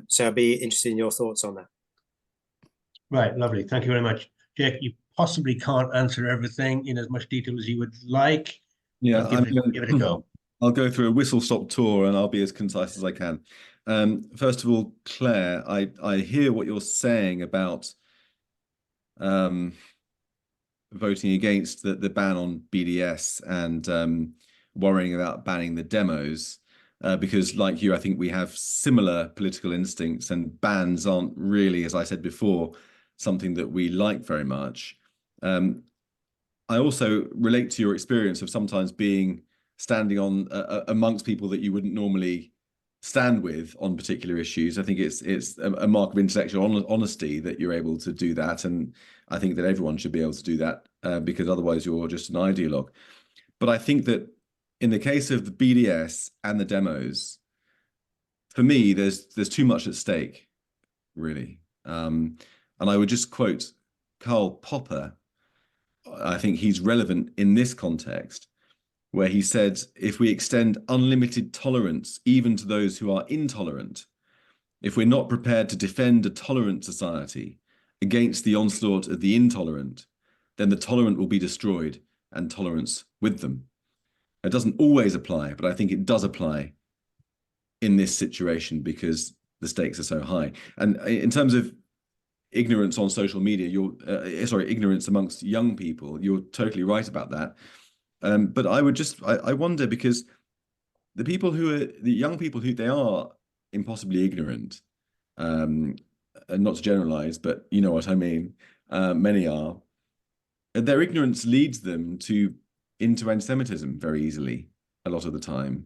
So I'd be interested in your thoughts on that. Right, lovely. Thank you very much. Jake, you possibly can't answer everything in as much detail as you would like. Yeah, give it a go. I'll go through a whistle-stop tour and I'll be as concise as I can. First of all, Claire, I hear what you're saying about voting against the ban on BDS and worrying about banning the demos, because like you, I think we have similar political instincts, and bans aren't really, as I said before, something that we like very much. I also relate to your experience of sometimes standing on amongst people that you wouldn't normally stand with on particular issues. I think it's a mark of intellectual honesty that you're able to do that, and I think that everyone should be able to do that, because otherwise you're just an ideologue. But I think that in the case of the BDS and the demos, for me, there's too much at stake, really. And I would just quote Karl Popper. I think he's relevant in this context, where he said, if we extend unlimited tolerance even to those who are intolerant, if we're not prepared to defend a tolerant society against the onslaught of the intolerant, then the tolerant will be destroyed and tolerance with them. It doesn't always apply, but I think it does apply in this situation because the stakes are so high. And in terms of ignorance on social media, ignorance amongst young people, you're totally right about that. But I wonder, because the young people who they are impossibly ignorant, not to generalize, but you know what I mean, many are, their ignorance leads them into anti-Semitism very easily a lot of the time.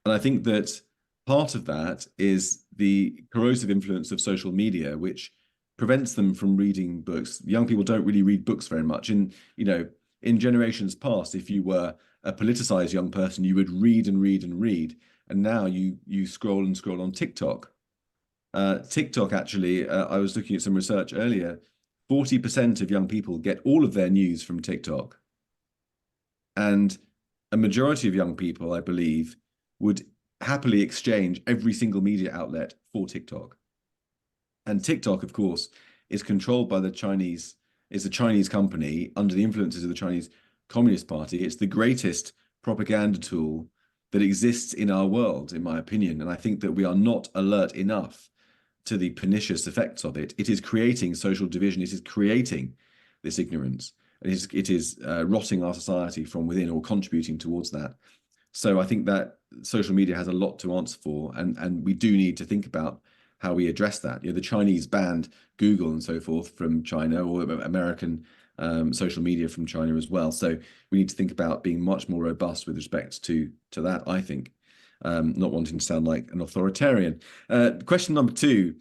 And I think that part of that is the corrosive influence of social media, which prevents them from reading books. Young people don't really read books very much. In generations past, if you were a politicized young person, you would read and read and read. And now you scroll and scroll on TikTok. TikTok, actually, I was looking at some research earlier, 40% of young people get all of their news from TikTok. And a majority of young people, I believe, would happily exchange every single media outlet for TikTok. And TikTok, of course, is controlled by the Chinese, is a Chinese company under the influences of the Chinese Communist Party. It's the greatest propaganda tool that exists in our world, in my opinion. And I think that we are not alert enough to the pernicious effects of it. It is creating social division. It is creating this ignorance. It is rotting our society from within, or contributing towards that. So I think that social media has a lot to answer for, and we do need to think about how we address that. The Chinese banned Google and so forth from China, or American social media from China as well. So we need to think about being much more robust with respect to that, I think. Not wanting to sound like an authoritarian. Question number 2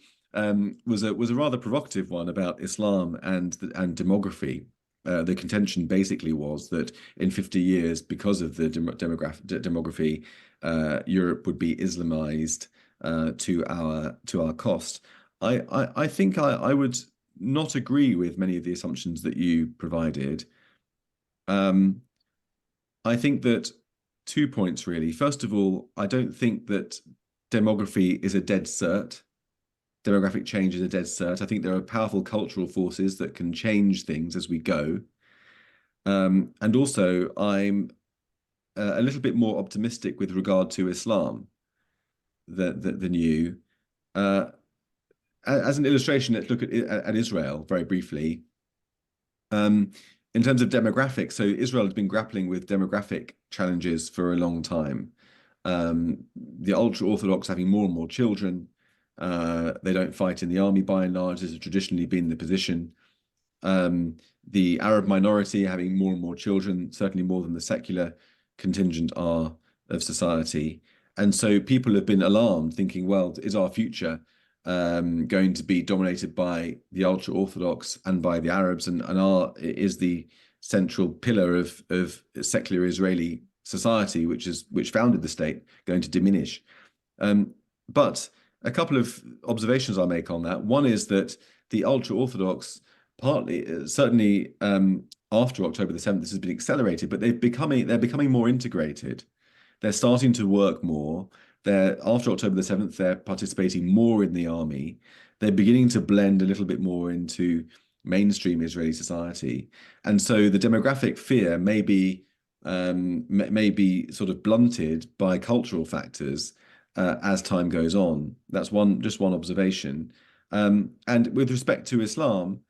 was a rather provocative one about Islam and demography. The contention basically was that in 50 years, because of the demography, Europe would be Islamized to our cost. I think I would not agree with many of the assumptions that you provided. I think that 2 points, really. First of all, I don't think that demography is a dead cert. Demographic change is a dead cert. I think there are powerful cultural forces that can change things as we go. And also, I'm a little bit more optimistic with regard to Islam than you. As an illustration, let's look at Israel very briefly. In terms of demographics, so Israel has been grappling with demographic challenges for a long time. The ultra-Orthodox having more and more children. They don't fight in the army by and large. This has traditionally been the position. The Arab minority having more and more children, certainly more than the secular contingent are of society. And so people have been alarmed, thinking, well, is our future going to be dominated by the ultra-Orthodox and by the Arabs, and is the central pillar of secular Israeli society, which founded the state, going to diminish? But a couple of observations I'll make on that. One is that the ultra-Orthodox, certainly after October the 7th, this has been accelerated, but they're becoming more integrated. They're starting to work more. After October the 7th, they're participating more in the army. They're beginning to blend a little bit more into mainstream Israeli society. And so the demographic fear may be sort of blunted by cultural factors as time goes on. That's just one observation. And with respect to Islam,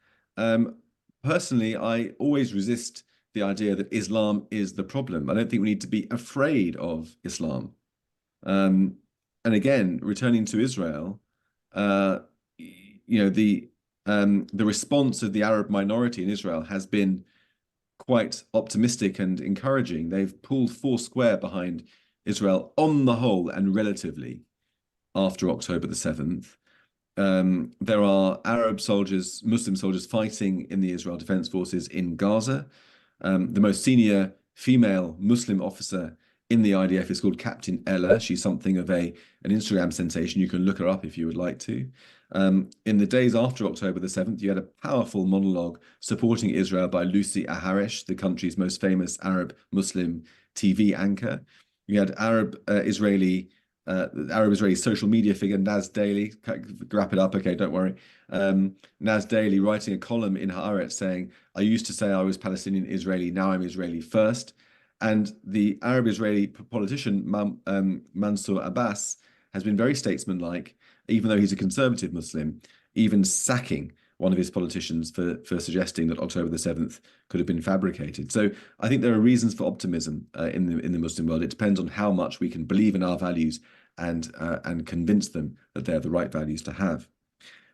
personally, I always resist the idea that Islam is the problem. I don't think we need to be afraid of Islam. And again, returning to Israel, the response of the Arab minority in Israel has been quite optimistic and encouraging. They've pulled four square behind Israel on the whole and relatively after October the 7th. There are Arab soldiers, Muslim soldiers fighting in the Israel Defense Forces in Gaza. The most senior female Muslim officer in the IDF is called Captain Ella. She's something of an Instagram sensation. You can look her up if you would like to. In the days after October the 7th, you had a powerful monologue supporting Israel by Lucy Aharesh, the country's most famous Arab Muslim TV anchor. You had Arab-Israeli social media figure Naz Daily. Wrap it up, okay, don't worry. Naz Daily writing a column in Haaretz saying, "I used to say I was Palestinian Israeli, now I'm Israeli first." And the Arab-Israeli politician Mansour Abbas has been very statesmanlike, even though he's a conservative Muslim, even sacking one of his politicians for suggesting that October the 7th could have been fabricated. So I think there are reasons for optimism in the Muslim world. It depends on how much we can believe in our values and convince them that they're the right values to have.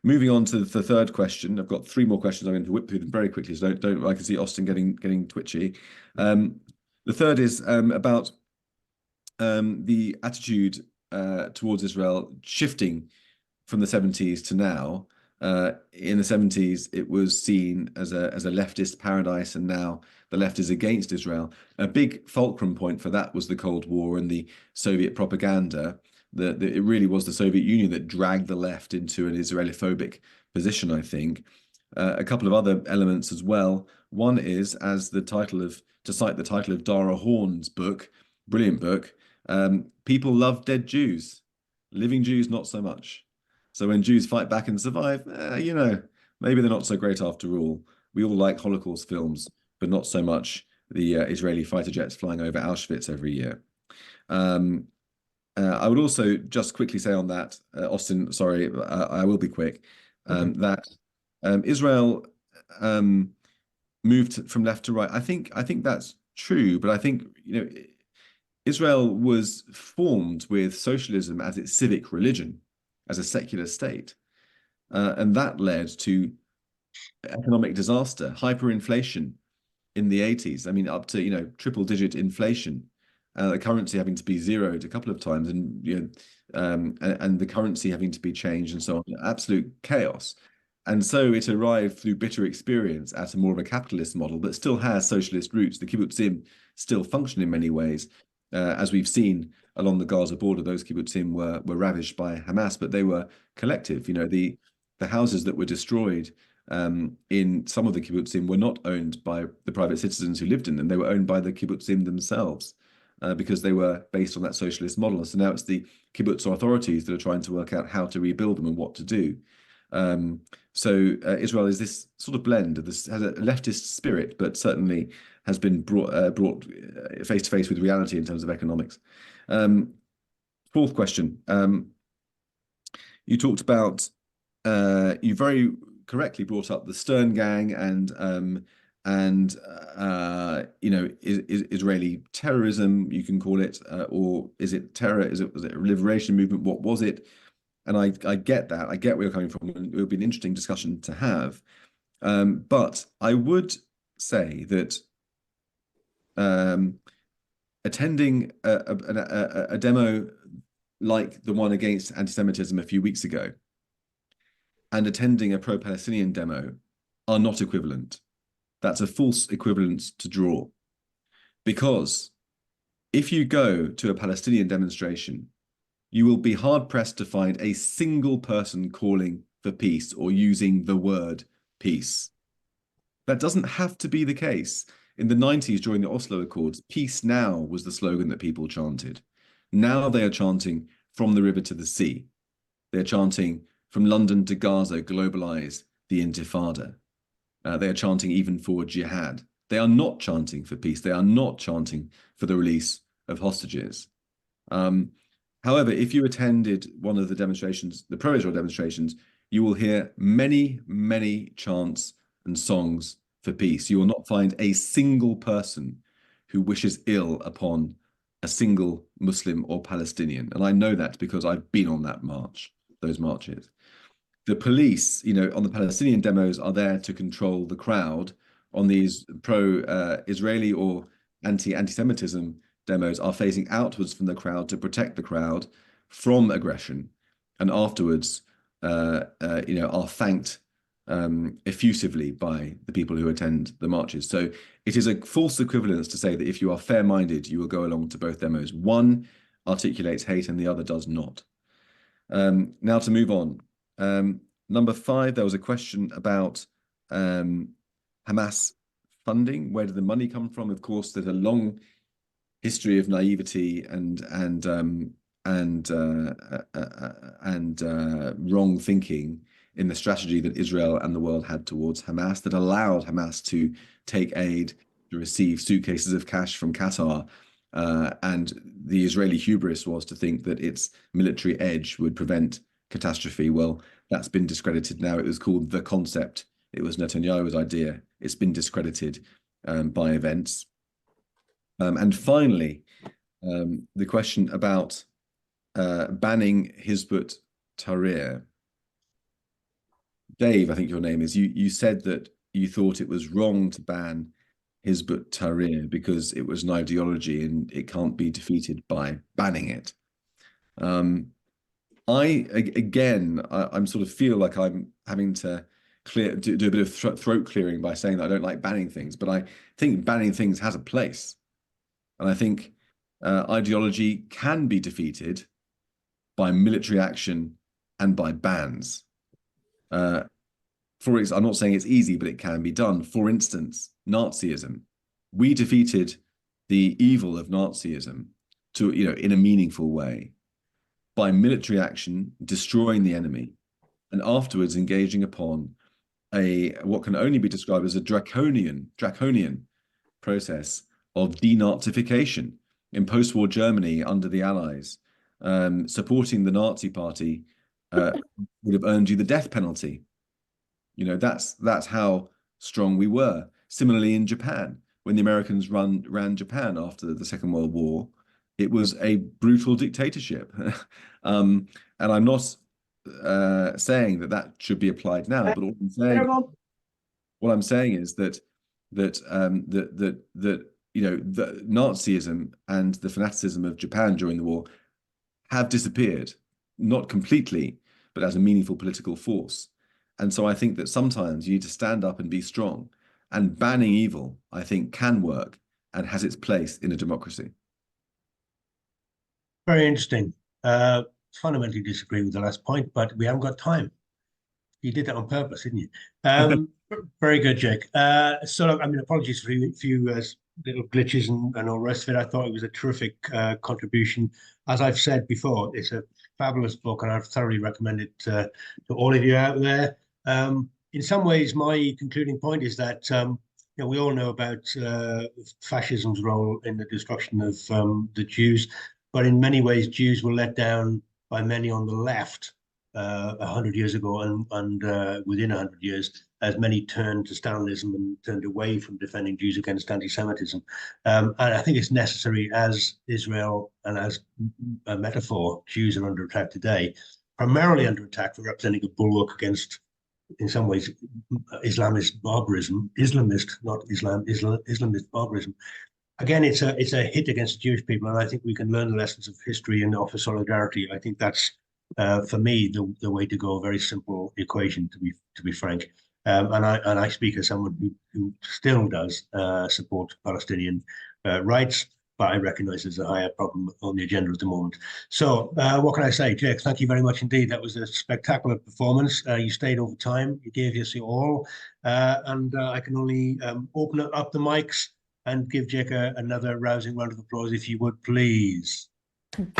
Moving on to the third question, I've got 3 more questions. I'm going to whip through them very quickly, so don't. I can see Austin getting twitchy. The third is about the attitude towards Israel shifting from the 70s to now. In the 70s, it was seen as a leftist paradise, and now the left is against Israel. A big fulcrum point for that was the Cold War and the Soviet propaganda. It really was the Soviet Union that dragged the left into an Israelophobic position, I think. A couple of other elements as well. One is, to cite the title of Dara Horn's book, brilliant book, people love dead Jews. Living Jews, not so much. So when Jews fight back and survive, maybe they're not so great after all. We all like Holocaust films, but not so much the Israeli fighter jets flying over Auschwitz every year. I would also just quickly say on that, Austin, sorry, I will be quick, that Israel moved from left to right. I think that's true, but I think Israel was formed with socialism as its civic religion, as a secular state, and that led to economic disaster, hyperinflation in the 80s. I mean, up to triple-digit inflation. The currency having to be zeroed a couple of times, and and the currency having to be changed, and so on. Absolute chaos. And so it arrived through bitter experience at a more of a capitalist model that still has socialist roots. The kibbutzim still function in many ways, as we've seen along the Gaza border. Those kibbutzim were ravaged by Hamas, but they were collective. The houses that were destroyed in some of the kibbutzim were not owned by the private citizens who lived in them. They were owned by the kibbutzim themselves. Because they were based on that socialist model. So now it's the kibbutz authorities that are trying to work out how to rebuild them and what to do. So Israel is this sort of blend of this, has a leftist spirit, but certainly has been brought face to face with reality in terms of economics. Fourth question. You talked about, you very correctly brought up the Stern Gang and Israeli terrorism, you can call it, or is it terror? Was it a liberation movement? What was it? And I get that. I get where you're coming from. And it would be an interesting discussion to have. But I would say that attending a demo like the one against anti-Semitism a few weeks ago and attending a pro-Palestinian demo are not equivalent. That's a false equivalence to draw. Because if you go to a Palestinian demonstration, you will be hard-pressed to find a single person calling for peace or using the word peace. That doesn't have to be the case. In the 90s, during the Oslo Accords, peace now was the slogan that people chanted. Now they are chanting from the river to the sea. They're chanting from London to Gaza, globalize the Intifada. They are chanting even for jihad. They are not chanting for peace. They are not chanting for the release of hostages. However, if you attended one of the demonstrations, the pro-Israel demonstrations, you will hear many, many chants and songs for peace. You will not find a single person who wishes ill upon a single Muslim or Palestinian. And I know that because I've been on that march, those marches. The police, on the Palestinian demos are there to control the crowd. On these pro-Israeli or anti-Semitism demos are facing outwards from the crowd to protect the crowd from aggression, and afterwards, are thanked effusively by the people who attend the marches. So it is a false equivalence to say that if you are fair-minded, you will go along to both demos. One articulates hate and the other does not. Now to move on. Number 5, there was a question about Hamas funding. Where did the money come from? Of course, there's a long history of naivety and wrong thinking in the strategy that Israel and the world had towards Hamas that allowed Hamas to take aid to receive suitcases of cash from Qatar. And the Israeli hubris was to think that its military edge would prevent catastrophe. Well, that's been discredited now. It was called The Concept. It was Netanyahu's idea. It's been discredited by events. And finally, the question about banning Hizbut Tahrir. Dave, I think your name is, you said that you thought it was wrong to ban Hizbut Tahrir because it was an ideology and it can't be defeated by banning it. I'm sort of feel like I'm having to do a bit of throat clearing by saying that I don't like banning things, but I think banning things has a place. And I think ideology can be defeated by military action and by bans. For example, I'm not saying it's easy, but it can be done. For instance, Nazism. We defeated the evil of Nazism in a meaningful way by military action, destroying the enemy, and afterwards engaging upon what can only be described as a draconian process of denazification in post-war Germany under the Allies. Supporting the Nazi Party would have earned you the death penalty. That's how strong we were. Similarly, in Japan, when the Americans ran Japan after the Second World War, it was a brutal dictatorship. And I'm not saying that should be applied now, but what I'm saying is that the Nazism and the fanaticism of Japan during the war have disappeared, not completely, but as a meaningful political force. And so I think that sometimes you need to stand up and be strong. And banning evil, I think, can work and has its place in a democracy. Very interesting. Fundamentally disagree with the last point, but we haven't got time. You did that on purpose, didn't you? Very good, Jake. Apologies for a few little glitches and all the rest of it. I thought it was a terrific contribution. As I've said before, it's a fabulous book, and I've thoroughly recommend it to all of you out there. In some ways, my concluding point is that we all know about fascism's role in the destruction of the Jews, but in many ways, Jews were let down by many on the left 100 years ago, and within 100 years, as many turned to Stalinism and turned away from defending Jews against anti-Semitism. And I think it's necessary, as Israel and as a metaphor, Jews are under attack today, primarily under attack for representing a bulwark against, in some ways, Islamist barbarism, Islamist barbarism. Again, it's a hit against the Jewish people, and I think we can learn the lessons of history and offer solidarity. I think that's, for me, the way to go. A very simple equation, to be frank. And I speak as someone who still does support Palestinian rights, but I recognise there's a higher problem on the agenda at the moment. So what can I say, Jake? Thank you very much indeed. That was a spectacular performance. You stayed over time. You gave us your all. And I can only open up the mics and give Jake another rousing round of applause, if you would, please. Thank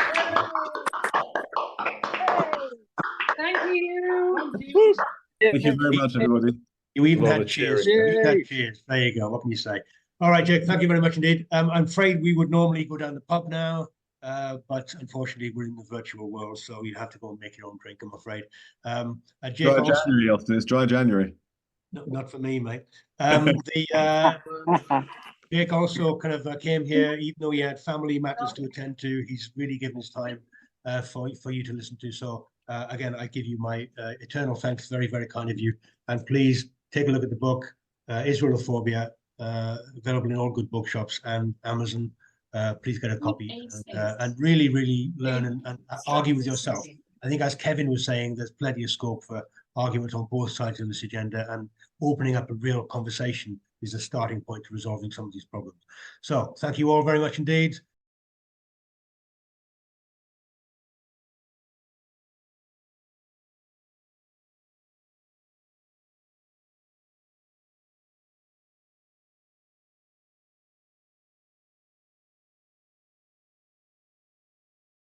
you. Thank you very much, everybody. You even had cheers. There you go. What can you say? All right, Jake, thank you very much indeed. I'm afraid we would normally go down the pub now, but unfortunately we're in the virtual world, so you have to go and make your own drink, I'm afraid. Jake, dry January, Austin. It's dry January. No, not for me, mate. Jake also kind of came here, even though he had family matters to attend to. He's really given his time for you to listen to. So again, I give you my eternal thanks. Very, very kind of you. And please take a look at the book, Israelophobia, available in all good bookshops and Amazon. Please get a copy and really, really learn and argue with yourself. I think, as Kevin was saying, there's plenty of scope for argument on both sides of this agenda, and opening up a real conversation is a starting point to resolving some of these problems. So thank you all very much indeed.